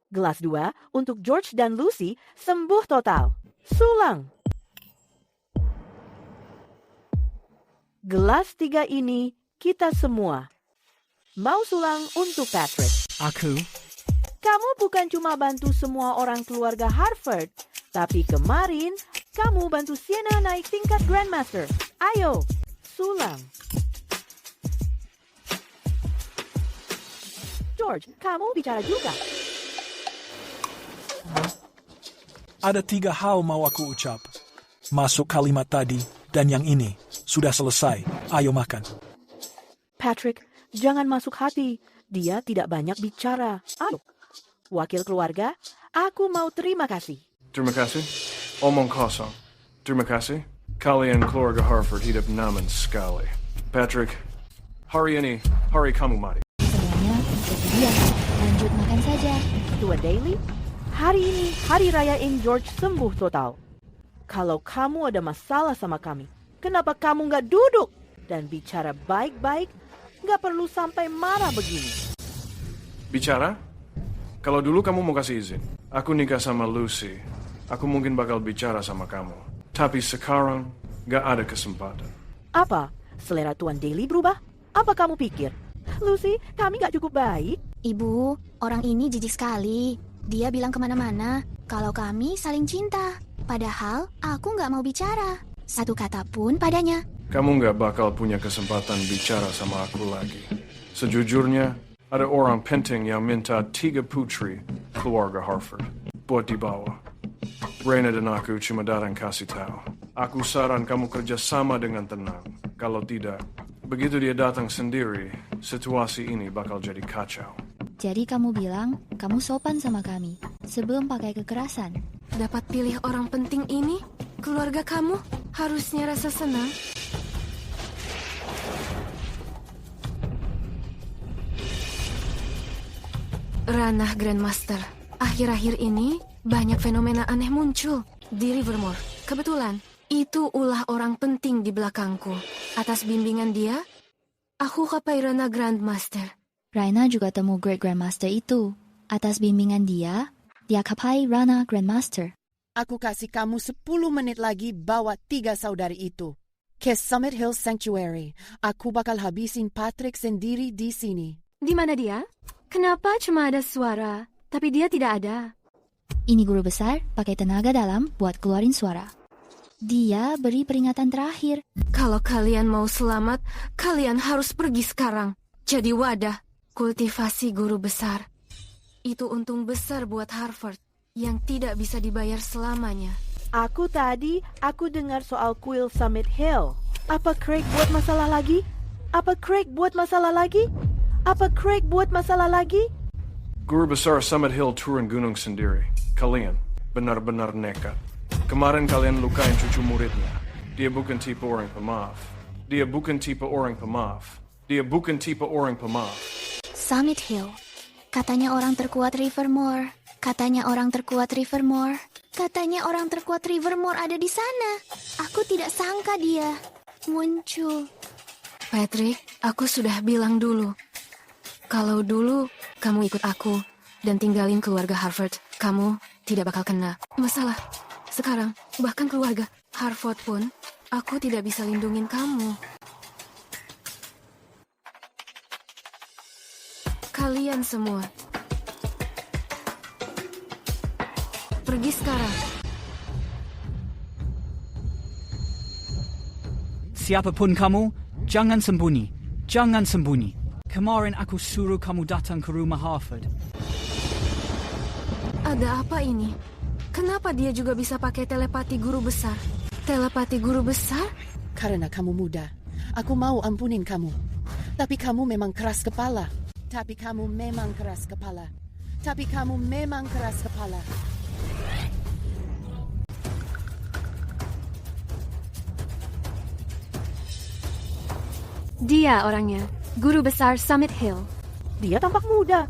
Gelas 2 untuk George dan Lucy. Sembuh total. Sulang. Gelas 3 ini kita semua. Mau sulang untuk Patrick. Aku? Kamu bukan cuma bantu semua orang keluarga Harford, tapi kemarin kamu bantu Sienna naik tingkat Grandmaster. Ayo, sulang. George, kamu bicara juga. Ada 3 hal mau aku ucap. Masuk kalimat tadi dan yang ini. Sudah selesai. Ayo makan. Patrick, jangan masuk hati. Dia tidak banyak bicara. Ayo. Wakil keluarga, aku mau terima kasih. Terima kasih. Omong kosong. Terima kasih. Kalian keluarga Harford hidup nyaman sekali. Patrick, hari ini hari kamu mati. Semuanya bersedia. Lanjut makan saja. Tuan Daly, hari ini hari rayain George sembuh total. Kalau kamu ada masalah sama kami, kenapa kamu nggak duduk dan bicara baik-baik? Nggak perlu sampai marah begini. Bicara? Kalau dulu kamu mau kasih izin, aku nikah sama Lucy, aku mungkin bakal bicara sama kamu. Tapi sekarang nggak ada kesempatan. Apa? Selera Tuan Daly berubah? Apa kamu pikir? Lucy, kami nggak cukup baik? Ibu, orang ini jijik sekali. Dia bilang kemana-mana kalau kami saling cinta. Padahal aku nggak mau bicara. Satu kata pun padanya. Kamu nggak bakal punya kesempatan bicara sama aku lagi. Sejujurnya, ada orang penting yang minta 3 putri keluarga Harford buat dibawa. Raina dan aku cuma datang kasih tahu. Aku saran kamu kerja sama dengan tenang. Kalau tidak, begitu dia datang sendiri, situasi ini bakal jadi kacau. Jadi kamu bilang kamu sopan sama kami sebelum pakai kekerasan. Dapat pilih orang penting ini, keluarga kamu harusnya rasa senang. Ranah Grandmaster, akhir-akhir ini banyak fenomena aneh muncul di Rivermore. Kebetulan, itu ulah orang penting di belakangku. Atas bimbingan dia, aku kapai Ranah Grandmaster. Raina juga temu Great Grandmaster itu. Atas bimbingan dia kapai Ranah Grandmaster. Aku kasih kamu 10 menit lagi bawa 3 saudari itu ke Summit Hill Sanctuary. Aku bakal habisin Patrick sendiri di sini. Di mana dia? Kenapa cuma ada suara, tapi dia tidak ada? Ini guru besar pakai tenaga dalam buat keluarin suara. Dia beri peringatan terakhir. Kalau kalian mau selamat, kalian harus pergi sekarang. Jadi wadah, kultivasi guru besar. Itu untung besar buat Harford yang tidak bisa dibayar selamanya. Aku dengar soal kuil Summit Hill. Apa Craig buat masalah lagi? Guru besar Summit Hill turun gunung sendiri. Kalian benar-benar nekat. Kemarin kalian lukain cucu muridnya. Dia bukan tipe orang pemaaf. Summit Hill. Katanya orang terkuat Rivermore. Katanya orang terkuat Rivermore ada di sana. Aku tidak sangka dia muncul. Patrick, aku sudah bilang dulu. Kalau dulu kamu ikut aku dan tinggalin keluarga Harford, kamu tidak bakal kena masalah. Sekarang, bahkan keluarga Harford pun, aku tidak bisa lindungin kamu. Kalian semua, pergi sekarang. Siapapun kamu, jangan sembunyi. Kemarin aku suruh kamu datang ke rumah Harford. Ada apa ini? Kenapa dia juga bisa pakai telepati guru besar? Karena kamu muda. Aku mau ampunin kamu. Tapi kamu memang keras kepala. Dia orangnya, guru besar Summit Hill. Dia tampak muda.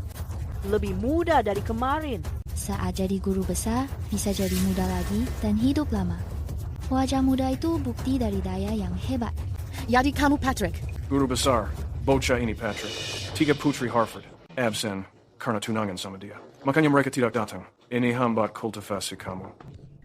Lebih muda dari kemarin. Saat jadi guru besar, bisa jadi muda lagi dan hidup lama. Wajah muda itu bukti dari daya yang hebat. Jadi kamu Patrick. Guru besar, bocah ini Patrick. 3 putri Harford, absen karena tunangan sama dia. Makanya mereka tidak datang. Ini hambat kultivasi kamu.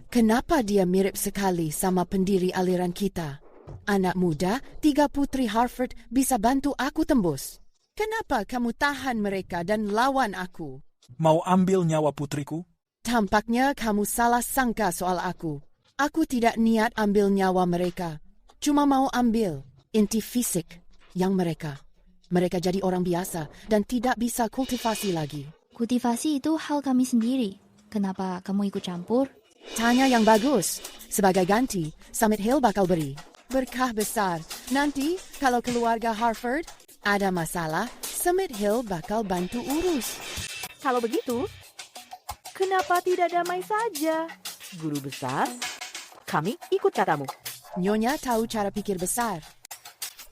Kenapa dia mirip sekali sama pendiri aliran kita? Anak muda, 3 putri Harford bisa bantu aku tembus. Kenapa kamu tahan mereka dan lawan aku? Mau ambil nyawa putriku? Tampaknya kamu salah sangka soal aku. Aku tidak niat ambil nyawa mereka. Cuma mau ambil inti fisik yang mereka. Mereka jadi orang biasa dan tidak bisa kultivasi lagi. Kultivasi itu hal kami sendiri. Kenapa kamu ikut campur? Tanya yang bagus. Sebagai ganti, Summit Hill bakal beri berkah besar. Nanti, kalau keluarga Harford ada masalah, Summit Hill bakal bantu urus. Kalau begitu, kenapa tidak damai saja? Guru besar, kami ikut katamu. Nyonya tahu cara pikir besar.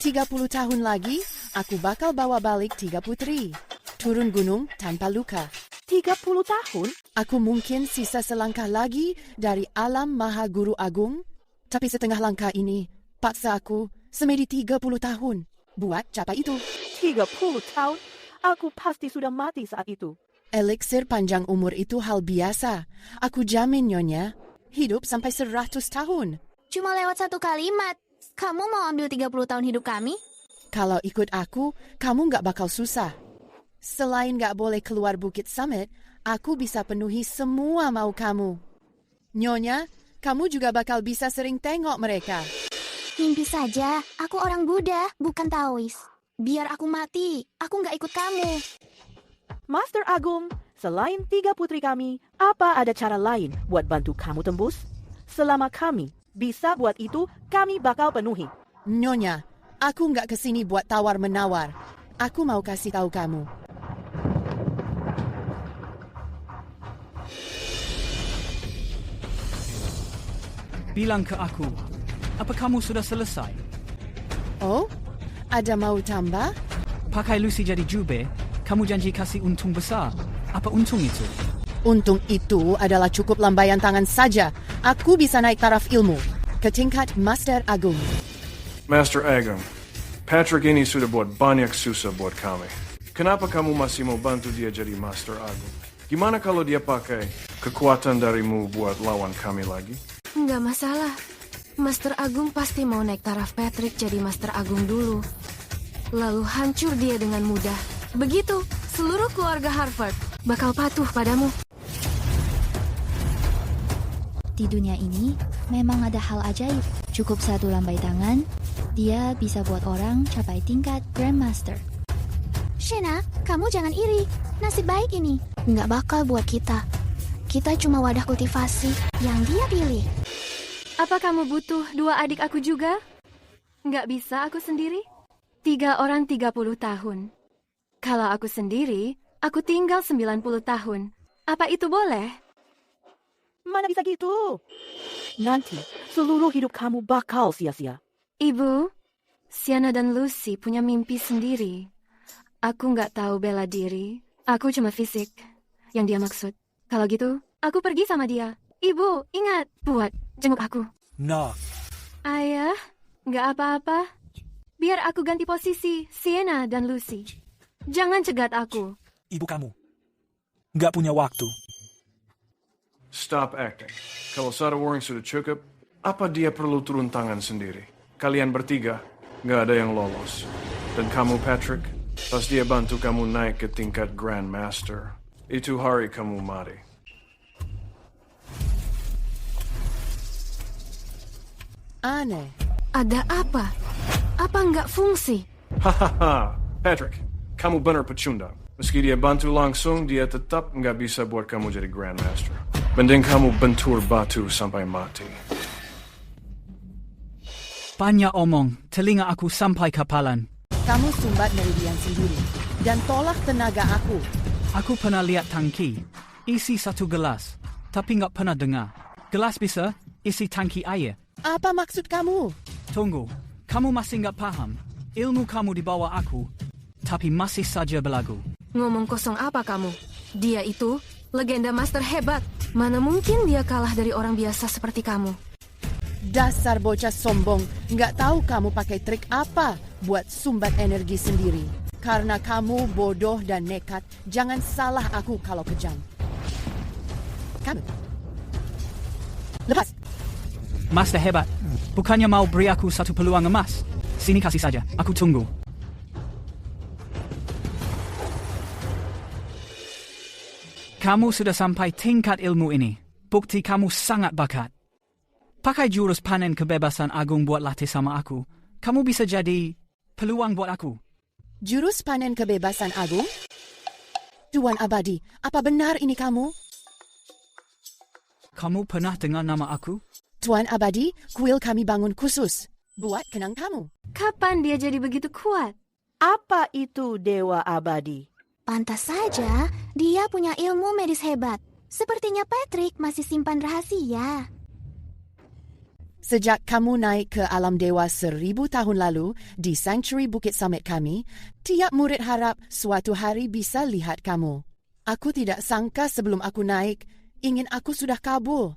30 tahun lagi, aku bakal bawa balik 3 putri. Turun gunung tanpa luka. 30 tahun? Aku mungkin sisa selangkah lagi dari alam Maha Guru Agung. Tapi setengah langkah ini, paksa aku semedi 30 tahun buat capai itu. 30 tahun? Aku pasti sudah mati saat itu. Eliksir panjang umur itu hal biasa. Aku jamin, Nyonya, hidup sampai 100 tahun. Cuma lewat satu kalimat. Kamu mau ambil 30 tahun hidup kami? Kalau ikut aku, kamu nggak bakal susah. Selain nggak boleh keluar Bukit Summit, aku bisa penuhi semua mau kamu. Nyonya, kamu juga bakal bisa sering tengok mereka. Mimpi saja, aku orang Buddha, bukan Taois. Biar aku mati, aku nggak ikut kamu. Master Agung, selain 3 putri kami, apa ada cara lain buat bantu kamu tembus? Selama kami bisa buat itu, kami bakal penuhi. Nyonya, aku nggak kesini buat tawar-menawar. Aku mau kasih tahu kamu. Bilang ke aku, apa kamu sudah selesai? Oh, ada mau tambah? Pakai Lucy jadi jubir, kamu janji kasih untung besar. Apa untung itu? Untung itu adalah cukup lambaian tangan saja. Aku bisa naik taraf ilmu ke tingkat Master Agung. Master Agung, Patrick ini sudah buat banyak susah buat kami. Kenapa kamu masih mau bantu dia jadi Master Agung? Gimana kalau dia pakai kekuatan darimu buat lawan kami lagi? Nggak masalah. Master Agung pasti mau naik taraf Patrick jadi Master Agung dulu. Lalu hancur dia dengan mudah. Begitu, seluruh keluarga Harford bakal patuh padamu. Di dunia ini, memang ada hal ajaib. Cukup satu lambai tangan, dia bisa buat orang capai tingkat Grandmaster. Shena, kamu jangan iri. Nasib baik ini nggak bakal buat kita. Kita cuma wadah kultivasi yang dia pilih. Apa kamu butuh 2 adik aku juga? Nggak bisa aku sendiri? 3 orang 30 tahun. Kalau aku sendiri, aku tinggal 90 tahun. Apa itu boleh? Mana bisa gitu? Nanti, seluruh hidup kamu bakal sia-sia. Ibu, Sienna dan Lucy punya mimpi sendiri. Aku nggak tahu bela diri. Aku cuma fisik yang dia maksud. Kalau gitu, aku pergi sama dia. Ibu, ingat, buat jenguk aku. Nah. Ayah, nggak apa-apa. Biar aku ganti posisi Sienna dan Lucy. Jangan cegat aku. Ibu kamu nggak punya waktu. Stop acting. Kalau Sarah Waring sudah cukup, apa dia perlu turun tangan sendiri? Kalian bertiga, nggak ada yang lolos. Dan kamu, Patrick, pas dia bantu kamu naik ke tingkat Grandmaster, itu hari kamu mati. Aneh. Ada apa? Apa nggak fungsi? Hahaha, Patrick, kamu benar pecundang. Meski dia bantu langsung, dia tetap nggak bisa buat kamu jadi Grandmaster. Mending kamu bentur batu sampai mati. Banyak omong, telinga aku sampai kapalan. Kamu sumbat meridian sendiri dan tolak tenaga aku. Aku pernah lihat tangki, isi 1 gelas, tapi nggak pernah dengar. Gelas bisa isi tangki air. Apa maksud kamu? Tunggu, kamu masih nggak paham. Ilmu kamu di bawah aku, tapi masih saja belagu. Ngomong kosong apa kamu? Dia itu legenda master hebat. Mana mungkin dia kalah dari orang biasa seperti kamu? Dasar bocah sombong, nggak tahu kamu pakai trik apa buat sumbat energi sendiri. Karena kamu bodoh dan nekat, jangan salah aku kalau kejam. Kamu. Lepas. Master hebat, bukannya mau beri aku 1 peluang emas? Sini kasih saja, aku tunggu. Kamu sudah sampai tingkat ilmu ini. Bukti kamu sangat bakat. Pakai jurus panen kebebasan agung buat latih sama aku. Kamu bisa jadi peluang buat aku. Jurus panen kebebasan agung? Tuan Abadi, apa benar ini kamu? Kamu pernah dengar nama aku? Tuan Abadi, kuil kami bangun khusus buat kenang kamu. Kapan dia jadi begitu kuat? Apa itu Dewa Abadi? Pantas saja, dia punya ilmu medis hebat. Sepertinya Patrick masih simpan rahasia. Sejak kamu naik ke alam dewa 1000 tahun lalu di Sanctuary Bukit Summit kami, tiap murid harap suatu hari bisa lihat kamu. Aku tidak sangka sebelum aku naik, ingin aku sudah kabul.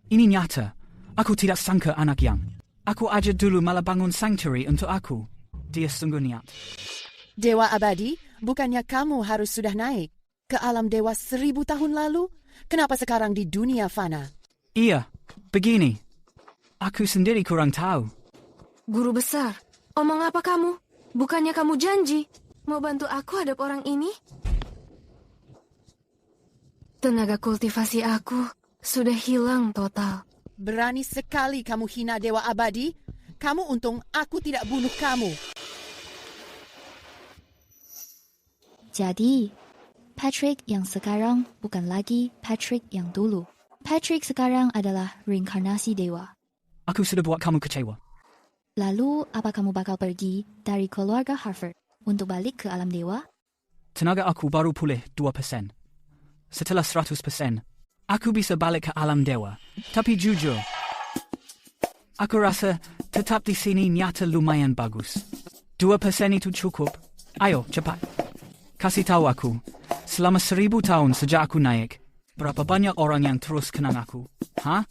Ini nyata. Aku tidak sangka anak yang. Aku aja dulu malah bangun sanctuary untuk aku. Dia sungguh niat. Dewa Abadi, bukannya kamu harus sudah naik ke alam dewa 1000 tahun lalu? Kenapa sekarang di dunia fana? Iya, begini. Aku sendiri kurang tahu. Guru besar, omong apa kamu? Bukannya kamu janji mau bantu aku hadap orang ini? Tenaga kultivasi aku sudah hilang total. Berani sekali kamu hina Dewa Abadi. Kamu untung aku tidak bunuh kamu. Jadi, Patrick yang sekarang bukan lagi Patrick yang dulu. Patrick sekarang adalah reinkarnasi dewa. Aku sudah buat kamu kecewa. Lalu, apa kamu bakal pergi dari keluarga Harford untuk balik ke alam dewa? Tenaga aku baru pulih 2%. Setelah 100%, aku bisa balik ke alam dewa. Tapi jujur, aku rasa tetap di sini nyata lumayan bagus. 2% itu cukup. Ayo, cepat. Kasih tahu aku, selama 1000 tahun sejak aku naik, berapa banyak orang yang terus kenang aku? Hah?